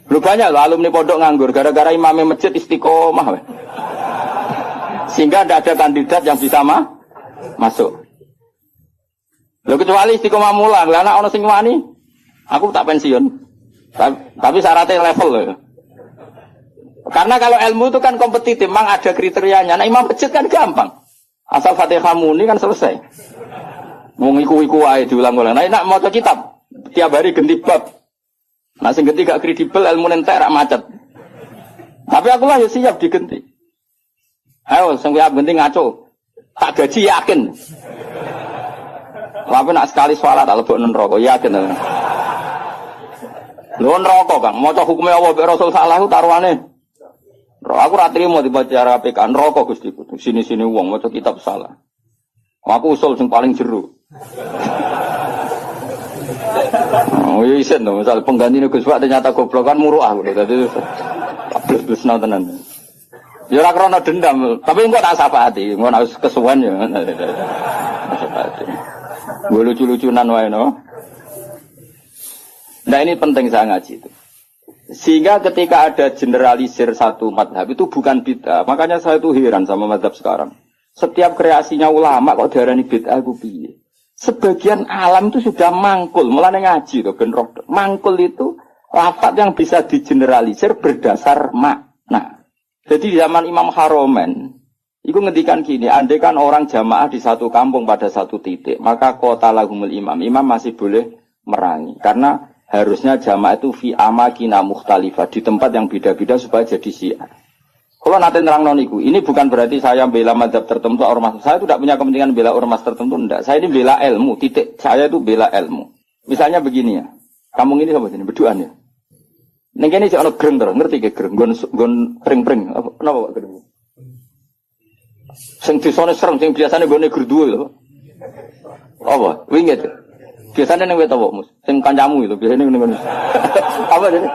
Lu banyak lho alumni pondok nganggur gara-gara imame masjid istiqomah. Sehingga tidak ada kandidat yang bisa masuk. Lho kecuali istiqomah mulang, lah ana sing wani, aku tak pensiun. Tapi syaratnya level loh. Karena kalau ilmu itu kan kompetitif, memang ada kriterianya. Nah imam masjid kan gampang. Asal Fatihah muni kan selesai. Mau iku ae diulang-ulang. Nah nak maca kitab tiap hari ganti bab. Nah sing ganti gak kredibel ilmu entek rak macet. Tapi aku lah ya siap diganti. Ayo sing kuwi penting ngaco. Tak gaji yakin. Tapi nak sekali sholat tak lebok neraka yakin. Lho neraka Kang, maca hukume Allah mek Rasul salah ku taruhane. Aku ora trimo dibaca PK neraka Gusti. Sini-sini wong maca kitab salah. Aku usul sing paling jero. Oh iya isen to, misal penggantine Gus Pak ternyata goblok kan muruh aku. Dadi plus tenan. Ya ora krana dendam, tapi engko tak sapati, engko nek kesuwen ya. Sapati. Gue lucu-lucunan wae no. Nah ini penting saya ngaji itu. Sehingga ketika ada generalisir satu madhab itu bukan bid'ah. Makanya saya tuh heran sama madhab sekarang. Setiap kreasinya ulama kok diarani bid'ah itu piye. Sebagian alam itu sudah mangkul. Mulane ngaji tuh benroh. Mangkul itu lafaz yang bisa digeneralisir berdasar makna. Jadi di zaman Imam Haromen itu ngendikan gini, andai kan orang jamaah di satu kampung pada satu titik, maka kota lahumul imam masih boleh merangi. Karena harusnya jamaah itu fi amakina mukhtalifah, di tempat yang beda-beda supaya jadi syiar. Kalau nanti nerang noniku, ini bukan berarti saya bela madhab tertentu ormas. Saya itu tidak punya kepentingan bela ormas tertentu, enggak. Saya ini bela ilmu, titik. Saya itu bela ilmu. Misalnya begini ya, kampung ini sama sini berduaan ya. Neng kene sik ana greng terus, ngerti ke greng, gon pring-pring. Apa napa Pak greng? Sing disone serem, sing biasane gone gerduwe lho. Apa? Winget. Biasane ning wet apa, Mus? Sing kancamu itu biasane ning. Apa jadi?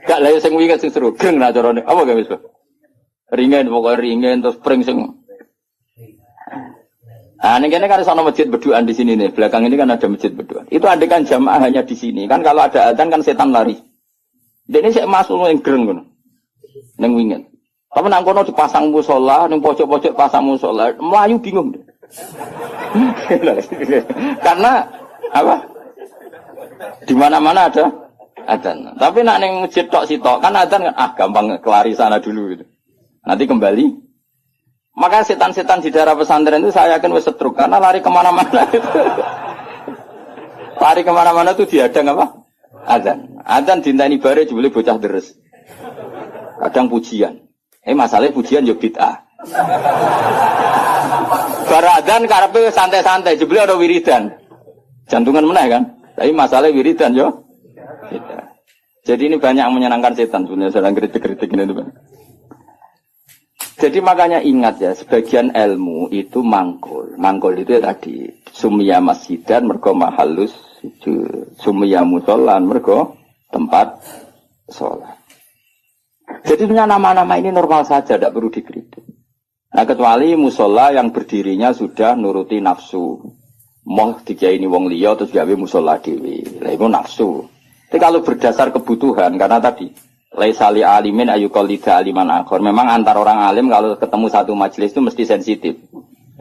Gak lah sing winget sing seru, greng ra carane. Apa gak wis, Pak? Ringen pokoke ringen terus pring sing. Ah, ning kene kan ana masjid berduaan di sini nih. Belakang ini kan ada masjid berduaan. Itu andekan jamaah hanya di sini. Kan kalau ada adzan kan setan lari. Dene sik masuk ning greng ngono. Ning winget. Tapi nang kono dipasang musala, ning pojok-pojok pasang musala, mlayu bingung. Karena apa? Di mana-mana ada adzan. Tapi nak ning masjid tok sitok kan adzan kan gampang kelari sana dulu gitu. Nanti kembali. Maka setan-setan di daerah pesantren itu saya yakin wis setruk karena lari kemana-mana itu. Lari kemana-mana itu diadang apa? Adzan. Adzan dinteni bare jebule bocah deres. Kadang pujian. Masalahnya pujian yo bid'ah. Baradzan karepe santai-santai, jebule ada wiridan. Jantungan meneh kan. Tapi masalah wiridan yo bid'ah. Jadi ini banyak yang menyenangkan setan sebenarnya sedang kritik-kritik ini tuh. Jadi makanya ingat ya, sebagian ilmu itu mangkul. Mangkul itu ya tadi sumya masjidan mergo mahallus sujud, sumya musolan mergo tempat sholat. Jadi punya nama-nama ini normal saja, tidak perlu dikritik. Nah kecuali musola yang berdirinya sudah nuruti nafsu. Moh tiga ini wong liya terus gawe musola dewi. Lah itu nafsu. Tapi kalau berdasar kebutuhan, karena tadi laisali alimin ayuqallida aliman akhor. Memang antar orang alim kalau ketemu satu majelis itu mesti sensitif.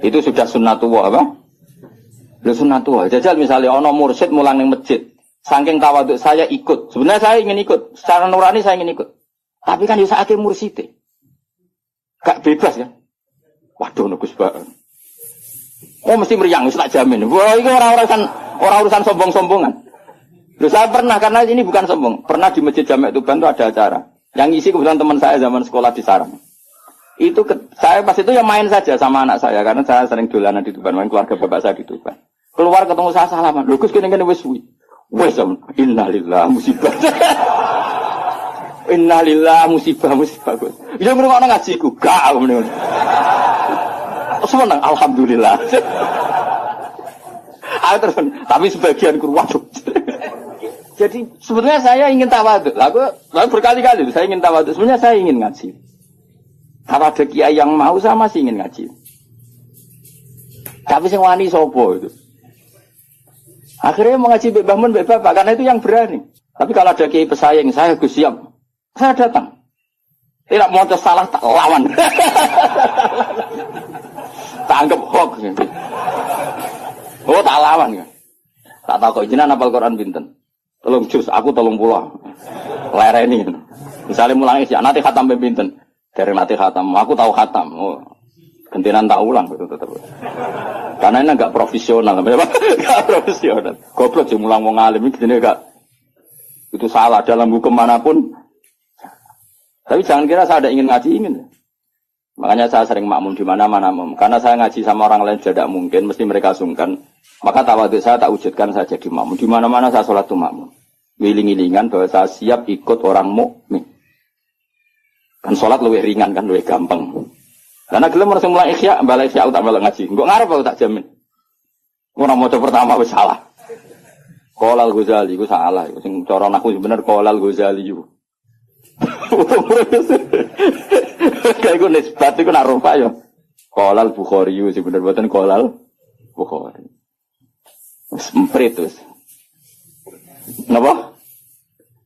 Itu sudah sunnatullah apa? Lu sunnatullah. Jajal misalnya ono mursyid mulang ning masjid. Saking tawaduk saya ikut. Sebenarnya saya ingin ikut. Secara nurani saya ingin ikut. Tapi kan bisa akhir mursite. Gak bebas kan? Waduh nugus banget. Oh mesti meriang, tak jamin. Wah ini orang urusan sombong-sombongan. Loh saya pernah, karena ini bukan sombong. Pernah di Masjid Jamek Tuban itu ada acara. Yang isi kebetulan teman saya zaman sekolah di Sarang. Itu saya pas itu ya main saja sama anak saya. Karena saya sering dolanan di Tuban. Main keluarga bapak saya di Tuban. Keluar ketemu saya salaman. Loh kus kene-kene wis suwi. Wes innalillah musibah. Innalillah musibah. Dia ngrungokno ngajiku, gak ngene. Seneng alhamdulillah. Terus, tapi sebagian waduh. Jadi sebenarnya saya ingin tawadhu. Lalu berkali-kali saya ingin tawadhu. Sebenarnya saya ingin ngaji. Kalau ada kiai yang mau saya masih ingin ngaji. Tapi sing wani sapa itu. Akhirnya mau ngaji Mbak Bamun, Mbak Bapak karena itu yang berani. Tapi kalau ada kiai pesaing saya Gus siap. Saya datang. Tidak mau salah tak lawan. Tak anggap hoax. Oh tak lawan kan. Tak tahu kok jenengan hafal Quran pinten. Tolong jus, aku tolong pulang. Lereni. Misalnya mulang isya, nanti khatam pinten. Dari nanti khatam, aku tahu khatam. Oh, gentenan tak ulang gitu tetap. Karena ini enggak profesional, enggak profesional. Goblok sih mulang wong alim iki jenenge enggak. Itu salah dalam hukum manapun. Tapi jangan kira saya ada ingin ngaji ingin. Makanya saya sering makmum di mana-mana. Karena saya ngaji sama orang lain tidak mungkin, mesti mereka sungkan. Maka tawadhu saya tak wujudkan saya jadi makmum. Di mana-mana saya sholat tuh makmum. Wiling-wilingan bahwa saya siap ikut orang mukmin. Kan sholat lebih ringan kan, lebih gampang. Karena gelem harus mulai ikhya, balik ikhya tak malah ngaji. Enggak ngarep aku tak jamin. Orang mau pertama wis salah. Qolal Ghazali itu salah. Sing cara aku sebenarnya Qolal Ghazali itu. Kayak gue nisbat itu narupa ya. Qolal Bukhari itu sebenarnya buatan Qolal Bukhari. Semprit terus. Kenapa?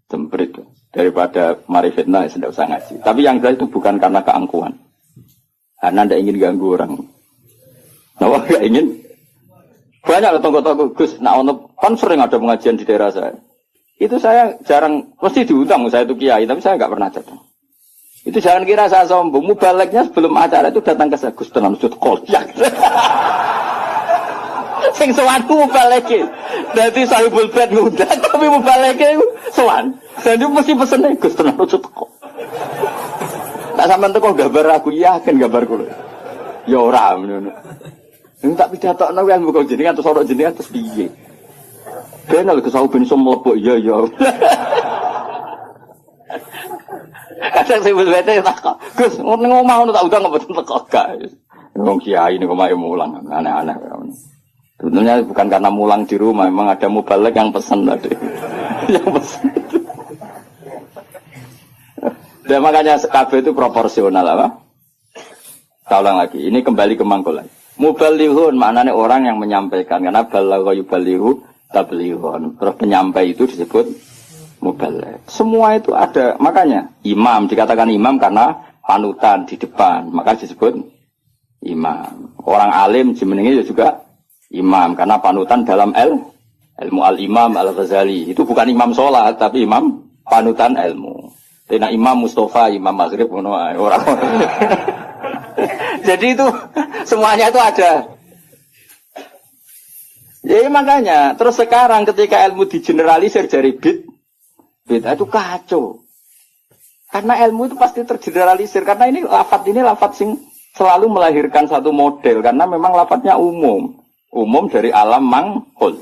Semprit. Daripada mari fitnah tidak usah ngaji. Tapi yang jelas itu bukan karena keangkuhan. Karena tidak ingin ganggu orang. Kenapa gak ingin? Banyak tonggo-tonggo Gus. Nah, kan sering ada pengajian di daerah saya. Itu saya jarang, mesti diundang saya itu kiai, tapi saya nggak pernah datang. Itu jangan kira saya sombong. Mubaleknya sebelum acara itu datang ke saya, Gus tenang sud kolyak. Sing sowan ku mubaleke. Dadi sahibul bait ngundang tapi mubaleke iku sowan. Dadi mesti pesene Gus tenan ojo teko. Tak sampean teko gambar aku yakin gambarku. Ya ora ngono. Ning tak pidatokno kuwi ilmu jenengan terus ora jenengan terus piye. Kenal ke sawu ben iso mlebok iya. Kadang sing wis tak Gus, ning omah ngono tak undang mboten teko gak. Wong kiai niku mae mulang aneh-aneh. Sebetulnya bukan karena mulang di rumah, memang ada mubalek yang pesan tadi. Yang pesan. Dan makanya KB itu proporsional apa? Saya ulang lagi, ini kembali ke mangkul lagi. Mubalighun maknanya orang yang menyampaikan, karena balagha yubalighu tablighun. Terus penyampai itu disebut mubaligh. Semua itu ada, makanya imam dikatakan imam karena panutan di depan, maka disebut imam. Orang alim jenenge juga imam karena panutan dalam ilmu al-imam al-Ghazali. Itu bukan imam sholat tapi imam panutan ilmu. Tina Imam Mustafa, Imam Maghrib orang. Jadi itu semuanya itu ada. Jadi makanya terus sekarang ketika ilmu digeneralisir dari bid'ah itu kacau. Karena ilmu itu pasti tergeneralisir karena ini lafadz sing selalu melahirkan satu model karena memang lafadznya umum dari alam mangkul.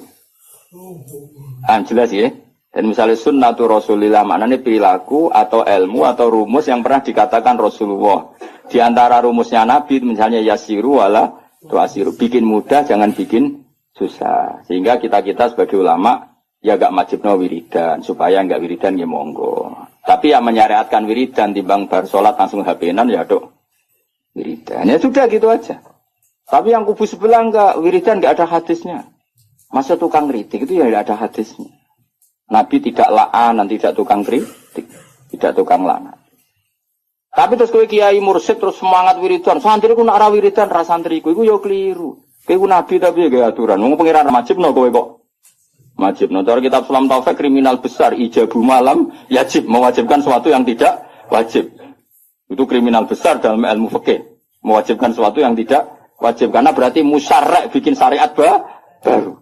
Jelas ya. Dan misalnya sunnatu Rasulillah maknanya perilaku atau ilmu atau rumus yang pernah dikatakan Rasulullah. Di antara rumusnya Nabi misalnya yasiru wala tuasiru, bikin mudah jangan bikin susah. Sehingga kita sebagai ulama ya gak wajibno wiridan supaya gak wiridan ya monggo. Tapi yang menyariatkan wiridan timbang bar salat langsung HP-nan ya dok wiridan. Ya sudah gitu aja. Tapi yang kubu sebelah enggak wiridan enggak ada hadisnya. Masa tukang kritik itu ya enggak ada hadisnya. Nabi tidak la'an, tidak tukang kritik, tidak tukang la'an. Tapi terus kowe kiai mursyid terus semangat wiridan. Santri ku nak ra wiridan ra santriku iku ya keliru. Kowe Nabi tapi ya aturan. Wong pengiran wajibno kowe kok. Wajibno. Cara kitab Sulam Taufik kriminal besar ijabu malam yajib mewajibkan sesuatu yang tidak wajib. Itu kriminal besar dalam ilmu fikih. Mewajibkan sesuatu yang tidak wajib karena berarti musyarrak bikin syariat baru.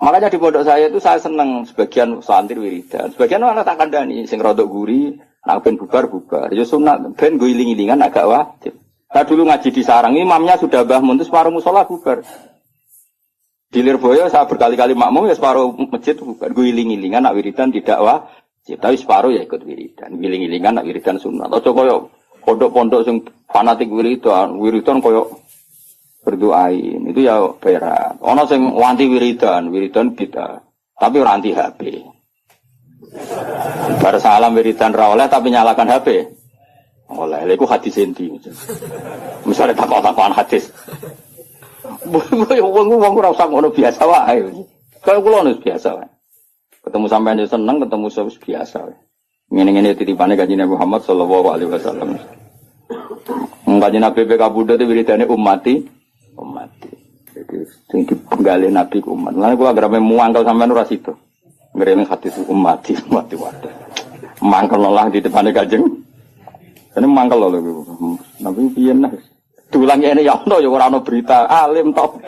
Makanya di pondok saya itu saya senang sebagian santri wiridan, sebagian orang tak kandani, sing rodok guri, nak ben bubar. Ya sunat, ben gue iling-ilingan agak wajib. Saya dulu ngaji di sarang, imamnya sudah bahmun, terus separuh musola bubar. Di Lirboyo saya berkali-kali makmum, ya separuh masjid bubar. Gue iling-ilingan, nak wiridan tidak wajib, tapi separuh ya ikut wiridan. Iling-ilingan, nak wiridan sunat. Atau koyok pondok-pondok sing fanatik wiridan koyok berdoain itu ya berat. Ono sing wanti wiridan bid'ah. Tapi ora anti HP. Bar salam wiridan ra oleh tapi nyalakan HP. Oleh, lha iku hadis endi. Misale takon-takonan hadis. Wong ora usah ngono biasa wae. Kaya kula nus biasa wae. Ketemu sampean yo seneng, ketemu wis biasa wae. Ngene-ngene titipane Kanjeng Nabi Muhammad sallallahu alaihi wasallam. Kanjeng Nabi kabudut wiridane ummati. Jadi sing dipenggali Nabi ku umat. Lan kula agar muangkel sampean ora situ. Ngrene hati itu ummati wadah. Mangkel lah di depane Kanjeng. Ini mangkel lho Nabi piye nah. Dulang ngene ya ono ya ora ono berita alim top.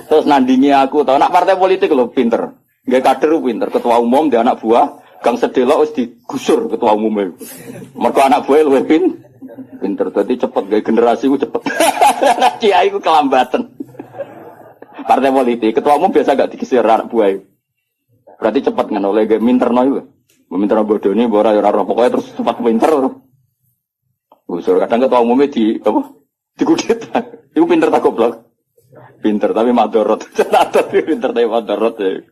Terus nandingi aku tau nak partai politik lho pinter. Nggih kader pinter, ketua umum dia anak buah, gang sedelok wis digusur ketua umumnya. Mergo anak buah luwih pinter, dadi cepet gawe generasi ku cepet. Kiai ku kelambatan. Partai politik, ketua umum biasa gak digeser anak buah. Berarti cepet kan oleh gawe minterno iku. Minterno bodoni ora ora pokoke terus cepat pinter. Gusur kadang ketua umumnya di apa? Dikudit. Iku pinter tak goblok. Pinter tapi madorot. Tapi pinter tapi madorot ya.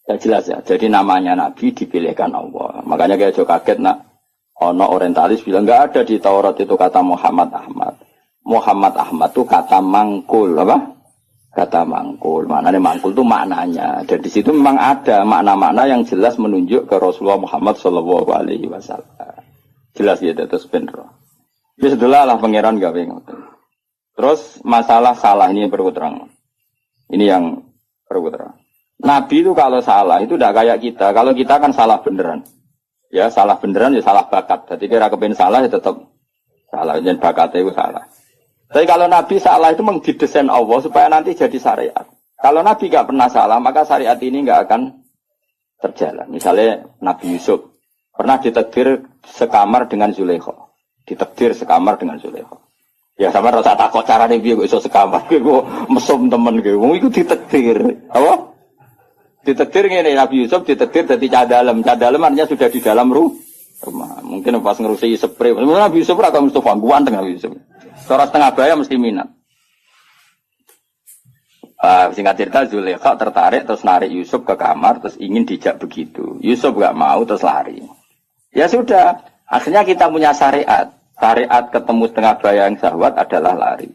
Ya jelas ya. Jadi namanya Nabi dipilihkan Allah. Makanya kayak jo kaget nak. Ono orientalis bilang nggak ada di Taurat itu kata Muhammad Ahmad. Muhammad Ahmad itu kata mangkul apa? Kata mangkul. Maknanya mangkul itu maknanya. Dan di situ memang ada makna-makna yang jelas menunjuk ke Rasulullah Muhammad Shallallahu Alaihi Wasallam. Jelas ya terus bener. Ya sudah lah pangeran gawe ngoten. Terus masalah salah ini perlu terang. Ini yang perlu terang. Nabi itu kalau salah itu tidak kayak kita. Kalau kita kan salah beneran. Ya salah beneran ya salah bakat. Jadi kira kepen salah ya tetap salah. Dan bakatnya itu salah. Tapi kalau Nabi salah itu mengdesain Allah supaya nanti jadi syariat. Kalau Nabi nggak pernah salah, maka syariat ini nggak akan terjalan. Misalnya Nabi Yusuf pernah ditakdir sekamar dengan Zulaikha. Ditakdir sekamar dengan Zulaikha. Ya sama rasa takut cara nih gue iso sekamar gue mesum temen gue. Mau ikut ditakdir, apa? Ditakdir ini Nabi Yusuf ditakdir dari cadalem. Cadalem artinya sudah di dalam rumah. Mungkin pas ngerusi spray. Nabi Yusuf akan mesti pangguan dengan Nabi Yusuf. Seorang setengah bayar mesti minat. Singkat cerita Zulaikha tertarik terus narik Yusuf ke kamar terus ingin dijak begitu. Yusuf gak mau terus lari. Ya sudah, akhirnya kita punya syariat. Syariat ketemu setengah bayang syahwat adalah lari.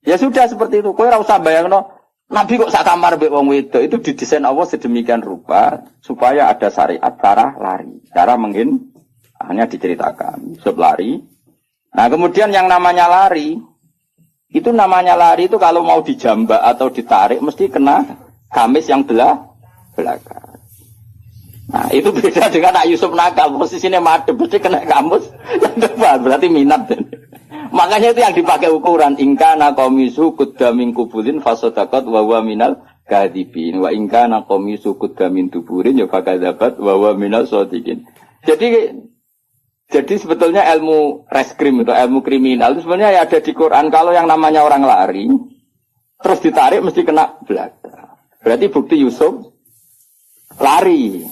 Ya sudah seperti itu. Kowe ora usah bayangno Nabi kok sak kamar mbek wong wedok itu didesain Allah sedemikian rupa supaya ada syariat cara lari. Cara mungkin hanya diceritakan. Yusuf lari. Nah, kemudian yang namanya lari itu namanya lari itu kalau mau dijambak atau ditarik mesti kena gamis yang belakang. Nah, itu beda dengan Nak Yusuf nakal, posisinya madep, mesti kena kamus yang depan, berarti minat. Makanya itu yang dipakai ukuran, ingkana qamisu qudda min kubulin fasodakot wa huwa minal kadhibin, wa ingkana qamisu qudda min tuburin ya fakadzabat wa huwa minal shadiqin. Jadi sebetulnya ilmu reskrim itu, ilmu kriminal itu sebenarnya ya ada di Quran. Kalau yang namanya orang lari, terus ditarik mesti kena belakang. Berarti bukti Yusuf lari,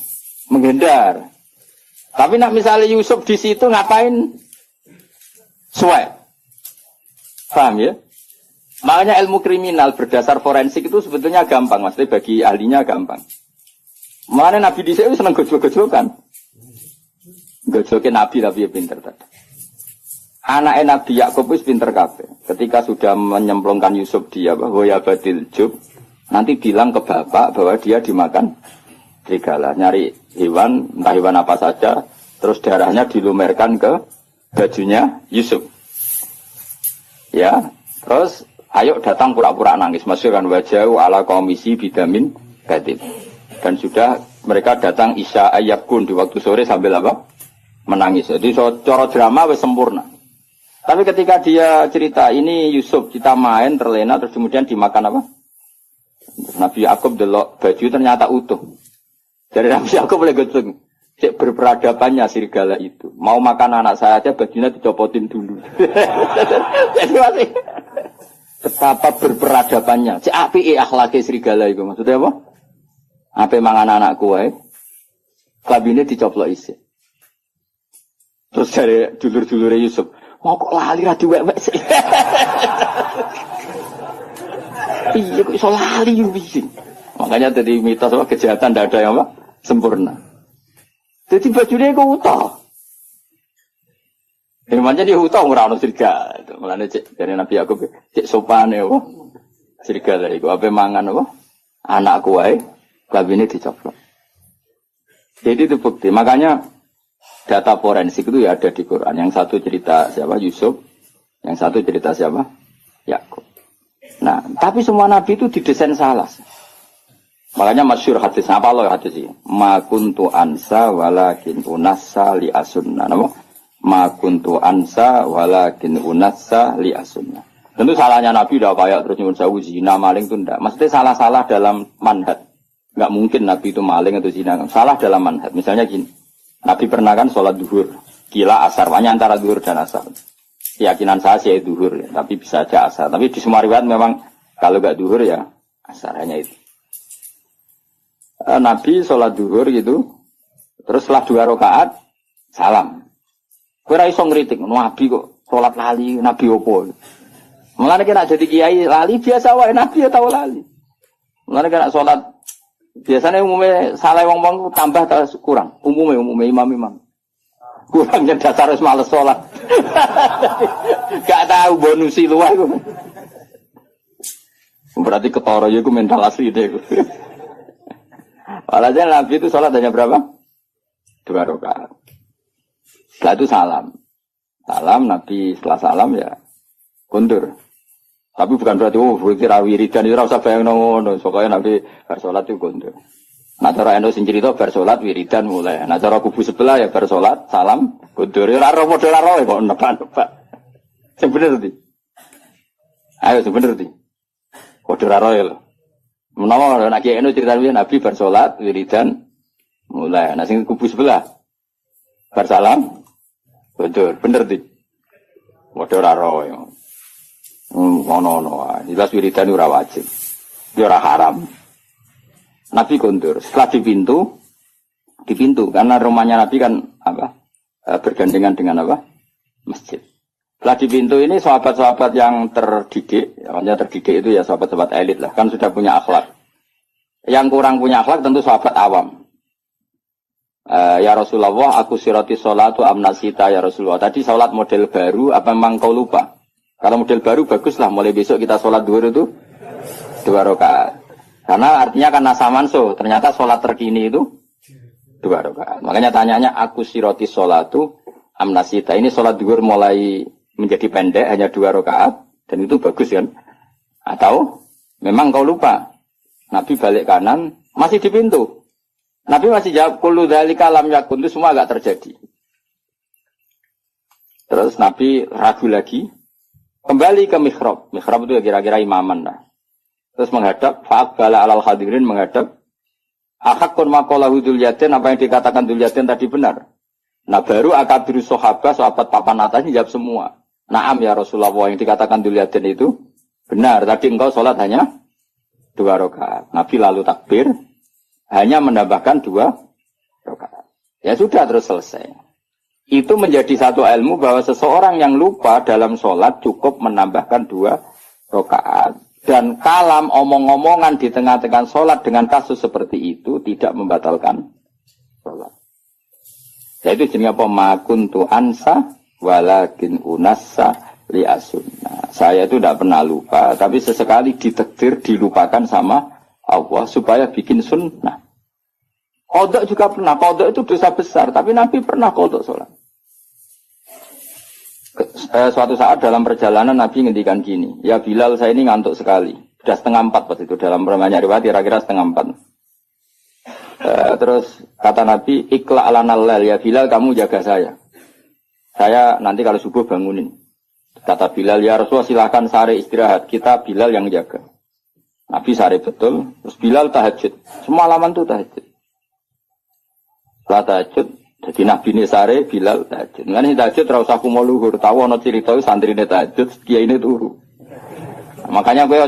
menghindar. Tapi nak misalnya Yusuf di situ ngapain? Suwek. Paham ya? Makanya ilmu kriminal berdasar forensik itu sebetulnya gampang, maksudnya bagi ahlinya gampang. Mana Nabi di sini seneng gojol-gojolkan. Gojolkan Nabi ya pinter tadi. Anaknya Nabi Yakub itu pinter kabeh. Ketika sudah menyemplungkan Yusuf dia bahwa ya badil jub, nanti bilang ke bapak bahwa dia dimakan serigala, nyari hewan, entah hewan apa saja, terus darahnya dilumerkan ke bajunya Yusuf. Ya, terus ayo datang pura-pura nangis, masukkan wajah ala komisi bidamin gadib. Dan sudah mereka datang isya ayakun di waktu sore sambil apa? Menangis. Jadi cara drama wis sempurna. Tapi ketika dia cerita ini Yusuf kita main terlena terus kemudian dimakan apa? Nabi Yakub delok baju ternyata utuh. Dari Nabi Yakub boleh goceng. Cek berperadabannya serigala itu. Mau makan anak saya aja bajunya dicopotin dulu. Jadi masih betapa berperadabannya. Cek api akhlaknya serigala itu. Maksudnya apa? Api mangan anakku wae. Klabine dicoplok isi. Terus dari dulur-dulure Yusuf, mau kok lali ra diwek-wek sih. Iya kok iso lali piye. Makanya tadi mitos apa kejahatan tidak ada yang apa sempurna. Jadi bajunya kok utah. Emangnya dia utah ora ono serigala. Mulane cek dari Nabi Yakub cek sopane apa serigala iku ape mangan apa anakku wae kabine dicoplok. Jadi itu bukti. Makanya data forensik itu ya ada di Quran. Yang satu cerita siapa? Yusuf. Yang satu cerita siapa? Yakub. Nah, tapi semua nabi itu didesain salah. Makanya masyhur hadis apa loh hadis ini? Ma kuntu ansa walakin unassa li asunna. Napa? Ma kuntu ansa walakin unassa li asunna. Tentu salahnya nabi udah kayak terus nyuwun sewu zina maling itu enggak. Maksudnya salah-salah dalam manhaj. Enggak mungkin nabi itu maling atau zina. Salah dalam manhaj. Misalnya gini. Nabi pernah kan sholat duhur, kila asar, banyak antara duhur dan asar. Keyakinan saya sih duhur, ya, tapi bisa aja asar. Tapi di semua riwayat memang kalau gak duhur ya asar, hanya itu. Nabi sholat duhur gitu, terus setelah 2 rakaat salam. Kira iso ngeritik, Nabi kok sholat lali, Nabi opo. Mulane kena jadi kiai lali biasa wae, Nabi ya tahu lali. Mulane kena sholat. Biasanya umumnya salah wong-wong tambah atau kurang. Umumnya imam-imam. Kurangnya dasar harus males sholat. Gak tahu bonusi luar. Berarti ketara ya mental asli deh. Walhasil Nabi itu sholat hanya berapa? 2 rakaat. Setelah itu salam. Salam Nabi setelah salam ya kundur. Tapi bukan berarti kira wiridan itu rasa bayang ngono. Pokoknya Nabi bersolat itu kundur. Nah cara endo sing cerita bersolat wiridan mulai. Nah cara kubu sebelah ya bersolat salam kundur. Ora ro model ora kok nebak-nebak. Sing bener iki. Ayo sebener di. Kode royal. Menawa nak kiai nu cerita Nabi bar salat wiridan mulai. Nah sing kubu sebelah bar salam. Betul, bener di. Kode royal. Ono. Jelas wiridan ora wajib. Ya ora haram. Nabi kondur. Setelah di pintu karena rumahnya Nabi kan bergandengan dengan masjid. Setelah di pintu ini sahabat-sahabat yang terdidik, makanya terdidik itu ya sahabat-sahabat elit lah, kan sudah punya akhlak. Yang kurang punya akhlak tentu sahabat awam. Ya Rasulullah, aku sirati sholatu amnasita ya Rasulullah. Tadi sholat model baru, apa memang kau lupa? Kalau model baru baguslah, mulai besok kita sholat duhur itu 2 rakaat. Karena artinya kan nasamanso, ternyata sholat terkini itu 2 rakaat. Makanya tanyanya aku sirati sholatu amnasita. Ini sholat duhur mulai menjadi pendek hanya 2 rakaat dan itu bagus kan? Atau memang kau lupa? Nabi balik kanan masih di pintu. Nabi masih jawab kullu dzalika lam yakun, itu semua agak terjadi. Terus Nabi ragu lagi, kembali ke mihrab. Mihrab itu ya kira-kira imaman lah. Terus menghadap fa'aqbala alal hadirin, menghadap ahaqqun maqalahu Dzulyatin, apa yang dikatakan Dzulyatin tadi benar. Nah baru akabiru sahabat papan atas jawab semua. Naam ya Rasulullah, yang dikatakan Dzulyatin itu benar. Tadi engkau sholat hanya 2 rakaat. Nabi lalu takbir, hanya menambahkan 2 rakaat. Ya sudah, terus selesai. Itu menjadi satu ilmu bahwa seseorang yang lupa dalam sholat cukup menambahkan 2 rakaat. Dan kalam omong-omongan di tengah-tengah sholat dengan kasus seperti itu tidak membatalkan sholat. Yaitu jenis apa? Makuntu ansa walakin unassa li as-sunnah. Saya itu tidak pernah lupa, tapi sesekali ditakdir dilupakan sama Allah supaya bikin sunnah. Qadha juga pernah. Qadha itu dosa besar, tapi Nabi pernah qadha sholat. Suatu saat dalam perjalanan Nabi ngendikan gini, ya Bilal, saya ini ngantuk sekali. Sudah 3:30 pas itu, dalam banyak riwayat kira-kira 3:30. Terus kata Nabi, ikla ala nallal, ya Bilal kamu jaga saya. Saya nanti kalau subuh bangunin. Kata Bilal, ya Rasulullah silakan sare istirahat. Kita Bilal yang jaga. Nabi sare betul. Terus Bilal tahajud. Semalaman tuh tahajud. Setelah tahajud, jadi Nabi ini sare, Bilal tahajud. Ini tahajud terusah kumul luhur. Tahu ada cerita santri ini tahajud, kiai ini turu. Makanya gue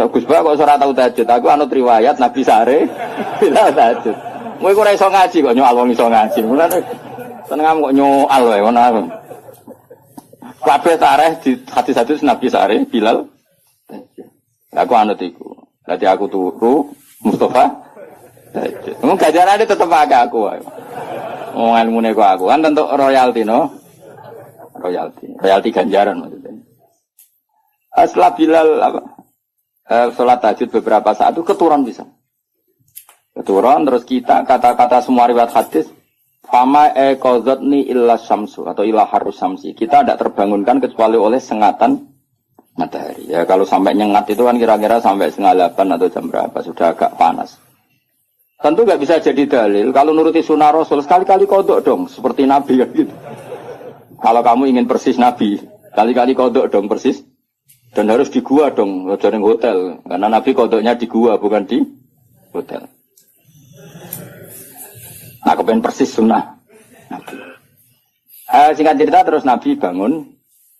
Gus Ba kok ora tau tahajud. Aku anut riwayat Nabi sare, Bilal tahajud. Gue ora iso ngaji kok nyoal wong iso ngaji. Mulane seneng kok nyoal wae ngono. Kabeh tareh di hadis-hadis Nabi sare, Bilal. Aku anut iku. Dadi aku turu, Mustafa. Wong gajarane tetep akeh aku wae. Wong ilmune kok aku kan tentu royalti no. Royalti ganjaran maksudnya. Setelah Bilal sholat tahajud beberapa saat itu keturun bisa. Keturun terus kita kata-kata semua riwayat hadis fama qadzatni illa syamsu atau illa harus syamsi. Kita tidak terbangunkan kecuali oleh sengatan matahari. Ya kalau sampai nyengat itu kan kira-kira sampai 7:30 atau jam berapa sudah agak panas. Tentu nggak bisa jadi dalil kalau nuruti sunnah Rasul sekali-kali kodok dong seperti Nabi kan gitu. Kalau kamu ingin persis Nabi, kali-kali kodok dong persis. Dan harus di gua dong, jangan hotel. Karena Nabi kodoknya di gua, bukan di hotel. Nah, kepengen persis sunnah Nabi. Singkat cerita terus Nabi bangun,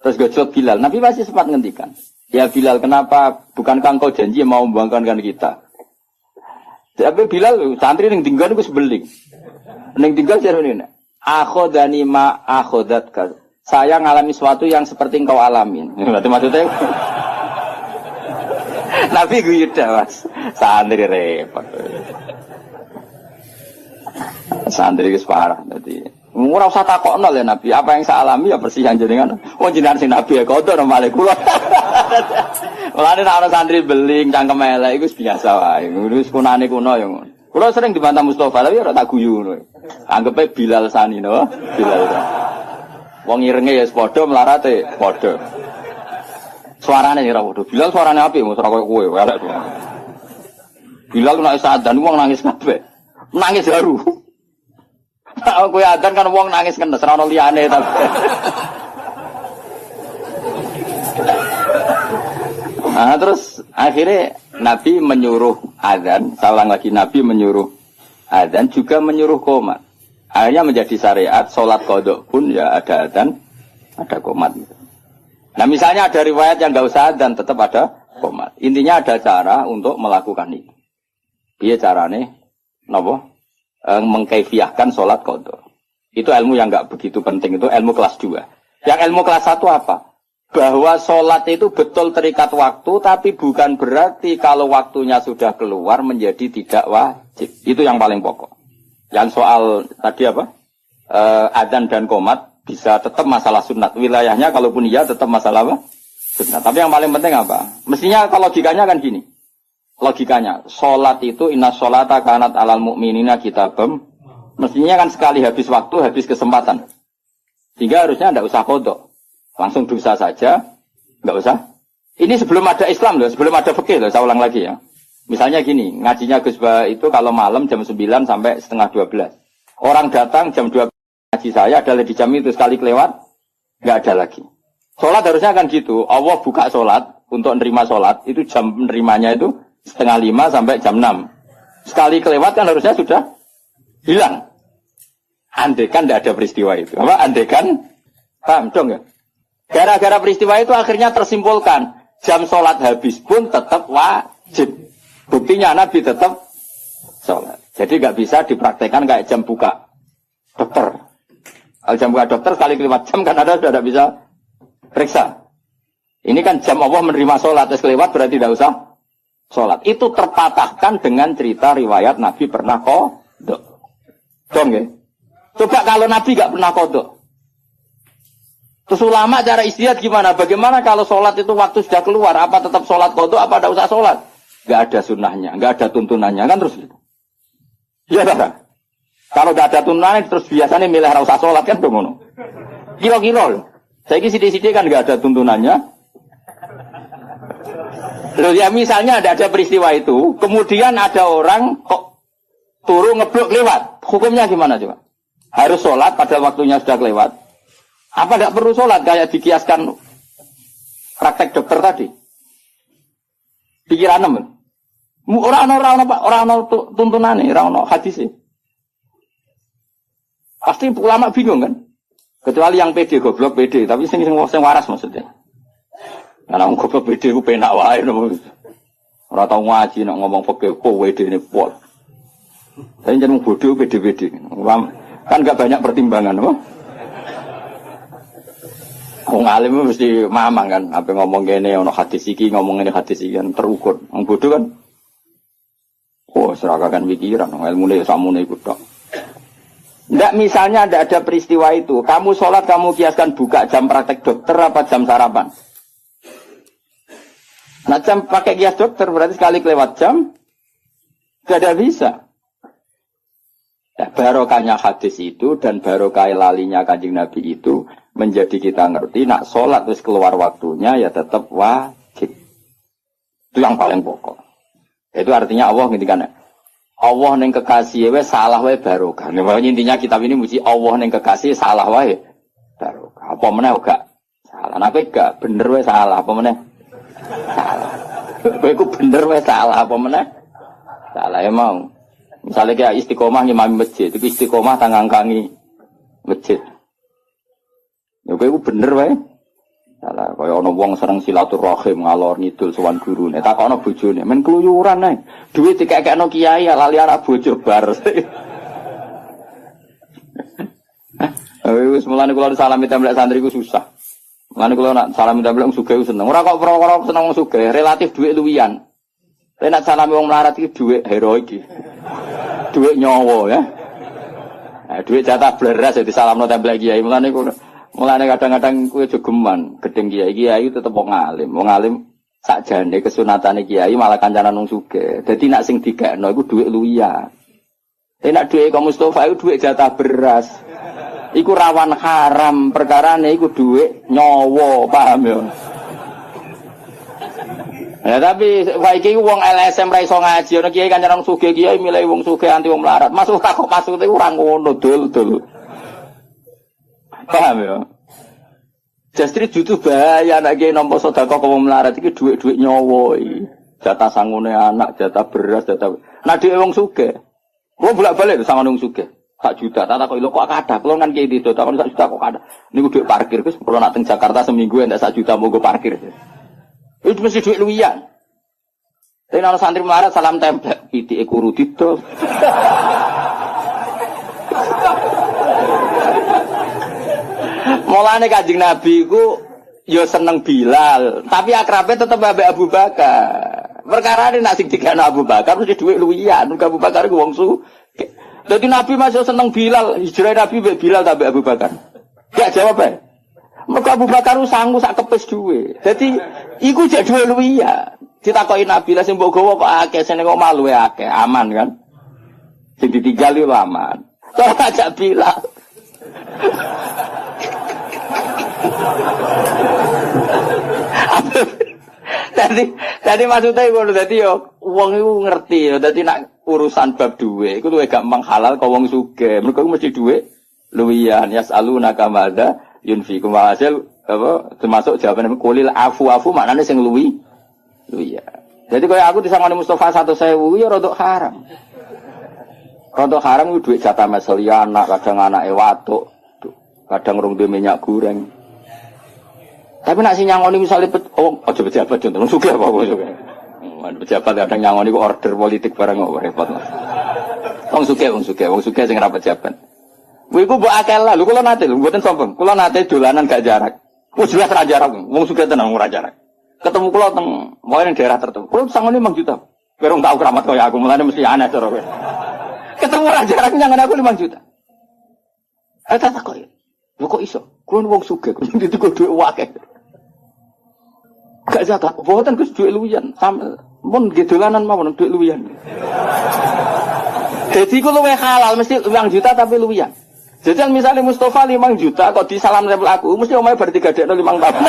terus gojok Bilal. Nabi masih sempat ngendikan, ya Bilal kenapa bukankah engkau janji mau membangkankan kita? Tapi Bilal santri yang tinggal itu sebeling. Yang tinggal jadi ini. Akhodani ma akhodatka. Saya ngalami sesuatu yang seperti engkau alamin. Berarti maksudnya Nabi guyuda mas. Santri repot. Santri itu parah. Jadi ora usah takokno ya Nabi. Apa yang saya alami ya persis yang jenengan. Wong jenengan sing Nabi ya kodo normale kula. Mulane nek ana santri beling cangkem elek iku biasa wae. Wis kunane kuno ya ngono. Kula sering dibantah Mustofa tapi ora tak guyu ngono. Anggepe Bilal sani no. Bilal. Wong irenge ya padha melarate padha. Suarane ora padha. Bilal suarane apik mos ora koyo kowe elek. Bilal nek adzan wong nangis kabeh. Nangis haru. Nek kowe adzan kan wong nangis kenes ora ono liyane tapi. Nah, terus akhirnya Nabi menyuruh azan, saya ulang lagi, Nabi menyuruh azan juga menyuruh qomat. Akhirnya menjadi syariat, sholat qodok pun ya ada azan, ada qomat. Nah misalnya ada riwayat yang nggak usah azan, tetap ada qomat. Intinya ada cara untuk melakukan itu. Dia caranya, mengkaifiahkan sholat qodok. Itu ilmu yang nggak begitu penting, itu ilmu kelas 2. Yang ilmu kelas 1 apa? Bahwa sholat itu betul terikat waktu, tapi bukan berarti kalau waktunya sudah keluar menjadi tidak wajib. Itu yang paling pokok. Yang soal tadi apa? Adzan dan qomat bisa tetap masalah sunat. Wilayahnya kalaupun iya tetap masalah apa? Sunat. Tapi yang paling penting apa? Mestinya kalau logikanya kan gini. Logikanya, sholat itu inna sholata kanat alal mu'minina kitabam. Mestinya kan sekali habis waktu, habis kesempatan. Sehingga harusnya tidak usah kodok. Langsung dosa saja, nggak usah. Ini sebelum ada Islam loh, sebelum ada fikih loh, saya ulang lagi ya. Misalnya gini, ngajinya Gus Bah itu kalau malam jam 9 sampai setengah 12. Orang datang jam 12 ngaji saya adalah di jam itu, sekali kelewat, nggak ada lagi. Sholat harusnya kan gitu, Allah buka sholat, untuk menerima sholat, itu jam menerimanya itu setengah 5 sampai jam 6. Sekali kelewat kan harusnya sudah hilang. Andekan tidak ada peristiwa itu. Apa? Andekan, paham dong ya? Gara-gara peristiwa itu akhirnya tersimpulkan jam sholat habis pun tetap wajib. Buktinya Nabi tetap sholat. Jadi nggak bisa dipraktekkan kayak jam buka dokter. Kalau jam buka dokter sekali kelewat jam kan ada sudah tidak bisa periksa. Ini kan jam Allah menerima sholat, terus kelewat berarti tidak usah sholat. Itu terpatahkan dengan cerita riwayat Nabi pernah kodok. Dong ya? Coba kalau Nabi nggak pernah kodok. Terus ulama cara istihad gimana? Bagaimana kalau sholat itu waktu sudah keluar? Apa tetap sholat kodok? Apa tidak usah sholat? Gak ada sunnahnya, gak ada tuntunannya kan terus gitu. Iya tak? Kalau gak ada tuntunannya terus biasanya milih rasa sholat kan dong. Kira-kira loh. Saya ini sidik-sidik kan gak ada tuntunannya. Loh ya misalnya ada peristiwa itu, kemudian ada orang kok turun ngeblok lewat. Hukumnya gimana coba? Harus sholat padahal waktunya sudah kelewat. Apa tidak perlu sholat kayak dikiaskan praktek dokter tadi? Pikiran teman. Orang tuntunan nih, orang hadis sih. Pasti ulama bingung kan? Kecuali yang PD goblok PD, tapi sing waras maksudnya. Karena orang goblok PD ku penak wae ora tau ngaji nak ngomong fikih kok PD ini pol. Saya jeneng bodoh PD. Kan enggak banyak pertimbangan, apa? Wong alim mesti mamang kan, apa ngomong gini, ono hadis iki, ngomong ini hadis iki kan terukur. Wong bodoh kan, seragakan pikiran, ilmu nih samune ikut tok. Ndak misalnya ada peristiwa itu, kamu sholat kamu kiaskan buka jam praktek dokter apa jam sarapan? Nah jam pakai kias dokter berarti sekali kelewat jam, gak ada bisa. Nah, barokahnya hadis itu dan barokah lalinya Kanjeng Nabi itu menjadi kita ngerti nak sholat terus keluar waktunya ya tetap wajib. Itu yang paling pokok. Itu artinya Allah ngintikan Allah neng kekasih we salah we barokah. Nah, intinya kitab ini muji Allah neng kekasih salah we barokah. Apa meneh gak salah. Nah gak bener we salah apa meneh salah. Kowe bener we salah apa meneh salah ya mau. Misalnya kayak istiqomah ngimami masjid, itu istiqomah tangangkangi masjid. Ya kowe bener wae. Salah kaya ana wong seneng silaturahim ngalor ngidul sowan gurune, takokno bojone, men keluyuran ae. Duit dikekekno kiai lali anak bojo bar. Wis mulane kula salami templek santri ku susah. Mulane kula nak salami templek sugih seneng. Ora kok perkara seneng wong sugih, relatif duit luwian. Nek salami wong melarat iki duit heroik iki. Duit nyawa ya. Nah, duit jatah bleras jadi salamno templek kiai. Mulane kadang-kadang kowe jogeman, gedeng kiai tetep wong alim. Wong alim sakjane kesunatane kiai malah kancanan wong sugih. Dadi nek sing dikekno iku duit luwian. Nek duit kok Mustofa iku duit jatah beras. Iku rawan haram, perkarane iku duit nyawa, paham ya? Ya tapi saiki wong LSM ra iso ngaji, ana kiai kancanan sugih kiai milih wong sugih anti wong melarat. Masuk kok masuk iku ora ngono dul. Paham ya? Justru jutu bahaya anak kiai nampa sedekah kok melarat iki dhuwit-dhuwit nyawa iki. Jatah sangune anak, jatah beras, jatah. Nah dhewe wong sugih. Wong bolak-balik sangone wong sugih. 1 juta, tak kok lho kok kathah. Kulo kan kiai itu, tak 1 juta kok kathah. Niku dhuwit parkir Gus, kulo nak teng Jakarta seminggu entek 1 juta monggo parkir. Itu mesti dhuwit luwian. Tapi ana santri melarat salam templek, pitike kuru didol. Mulane Kanjeng Nabi ku yo seneng Bilal, tapi akrabe tetep ambek Abu Bakar. Perkara ini nak sing digane Abu Bakar mesti dhuwit luwian, Abu Bakar ku wong sugih. Dadi Nabi masih seneng Bilal, hijrah Nabi mbek Bilal ta mbek Abu Bakar. Gak jawab ae. Mergo Abu Bakar sanggup sak kepes dhuwit. Dadi iku jek dhuwit luwian. Ditakoki Nabi lah sing mbok gawa kok akeh, sing kok malu akeh, aman kan? Sing ditinggal yo aman. Kok ajak Bilal. Tadi maksudnya ngono dadi yo wong iku ngerti yo dadi nak urusan bab duwe iku luwih gampang halal kok wong sugih. Mergo mesti duwe luwian yasaluna kamada yunfikum hasil apa termasuk jawaban kulil afu maknane sing luwian. Jadi kaya aku disangoni Mustafa 1.000 ya rodok haram. Rodok haram ku duit jatah mesel anak, kadang anake watuk, kadang rong duwe minyak goreng. Tapi nak si nyangoni misalnya aja pejabat contoh, sugih apa sugih. Pejabat kadang nyangoni ku order politik barang kok repot. Wong sugih sing ra pejabat. Kuwi ku mbok akeh lah, lho kula nate lho mboten sombong. Kula nate dolanan gak jarak. Wis jelas ra jarak, wong sugih tenan ora jarak. Ketemu kula teng wae ning daerah tertentu. Kula sangone 5 juta. Kowe ora tau keramat kaya aku, mulane mesti aneh cara kowe. Ketemu ra jarak nyangone aku 5 juta. Tak takoki. Lho kok iso? Kuwi wong sugih, kuwi dituku dhuwit akeh. Gak zakat, boten Gus dhuwit luwian. Mun nggih dolanan mawon dhuwit luwian. Jadi ku luwih halal mesti 5 juta tapi luwian. Jadi misalnya Mustafa 5 juta kok disalam sampel aku mesti omahe bar 3 dekno 5 tahun.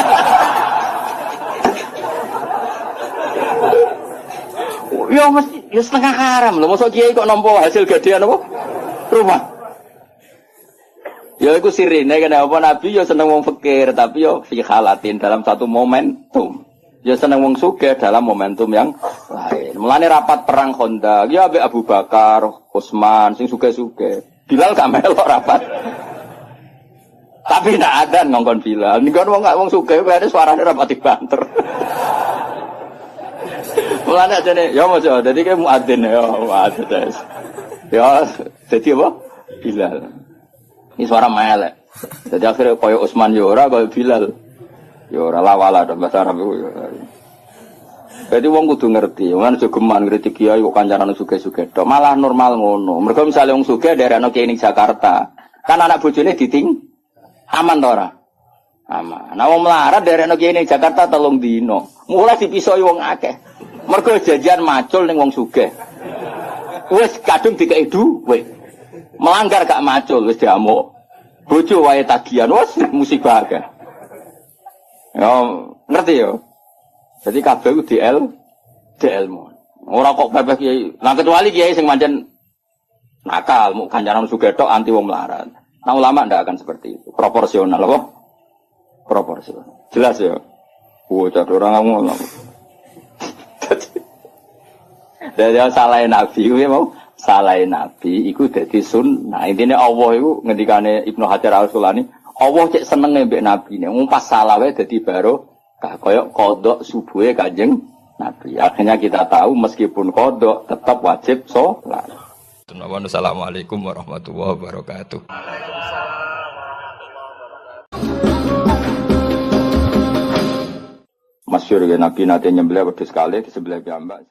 Ya mesti ya setengah haram lho. Mosok kiai kok nampa hasil gadean apa? Rumah. Ya iku sirine kenapa Nabi ya seneng wong fakir tapi ya fi halatin dalam satu momentum. Ya seneng wong sugih dalam momentum yang lain. Mulane rapat perang Khandaq ya ambek Abu Bakar, Utsman sing sugih-sugih. Bilal gak melok rapat. Tapi ndak ada ngongkon Bilal. Ning wong sugih kaya suarane rapati banter. Mulane ajane ya mojo dadi ke muadzin ya muadzin. Ya dadi apa? Bilal. Ini suara melek. Jadi akhirnya kaya Utsman ya ora kaya Bilal. Ya ora lawala dalam bahasa Arab itu. Jadi wong kudu ngerti, wong aja geman kritik kiai kok kancaran sugih-sugih tok. Malah normal ngono. Mergo misale wong sugih daerahno kiai ning Jakarta, kan anak bojone diting aman ta ora? Aman. Nah wong melarat daerahno kiai ning Jakarta 3 dino. Mulai dipisoi wong akeh. Mergo jajan macul ning wong sugih. Wis kadung dikeki dhuwit. Melanggar gak macul wis diamuk. Bojo wae tagihan wis musibah akeh. Ya ngerti ya. Jadi kabeh ku DL mu. Ora kok pepeh kiai. Nah kecuali kiai sing pancen nakal, mu kancaran sugih tok anti wong melarat. Nah ulama ndak akan seperti itu. Proporsional apa? Proporsional. Jelas ya. Cak orang ngono. Dadi salah Nabi kuwi mau salah Nabi iku dadi sunnah. Intine Allah iku ngendikane Ibnu Hajar Al-Asqalani, Allah cek senenge mbek nabine. Wong pas salah wae dadi barokah kaya qodok subuhe Kanjeng Nabi. Akhirnya kita tahu meskipun qodok tetap wajib salat. Assalamualaikum warahmatullahi wabarakatuh. Masyhur ya Nabi nate nyembelih wedhus kalih di sebelah piyambak.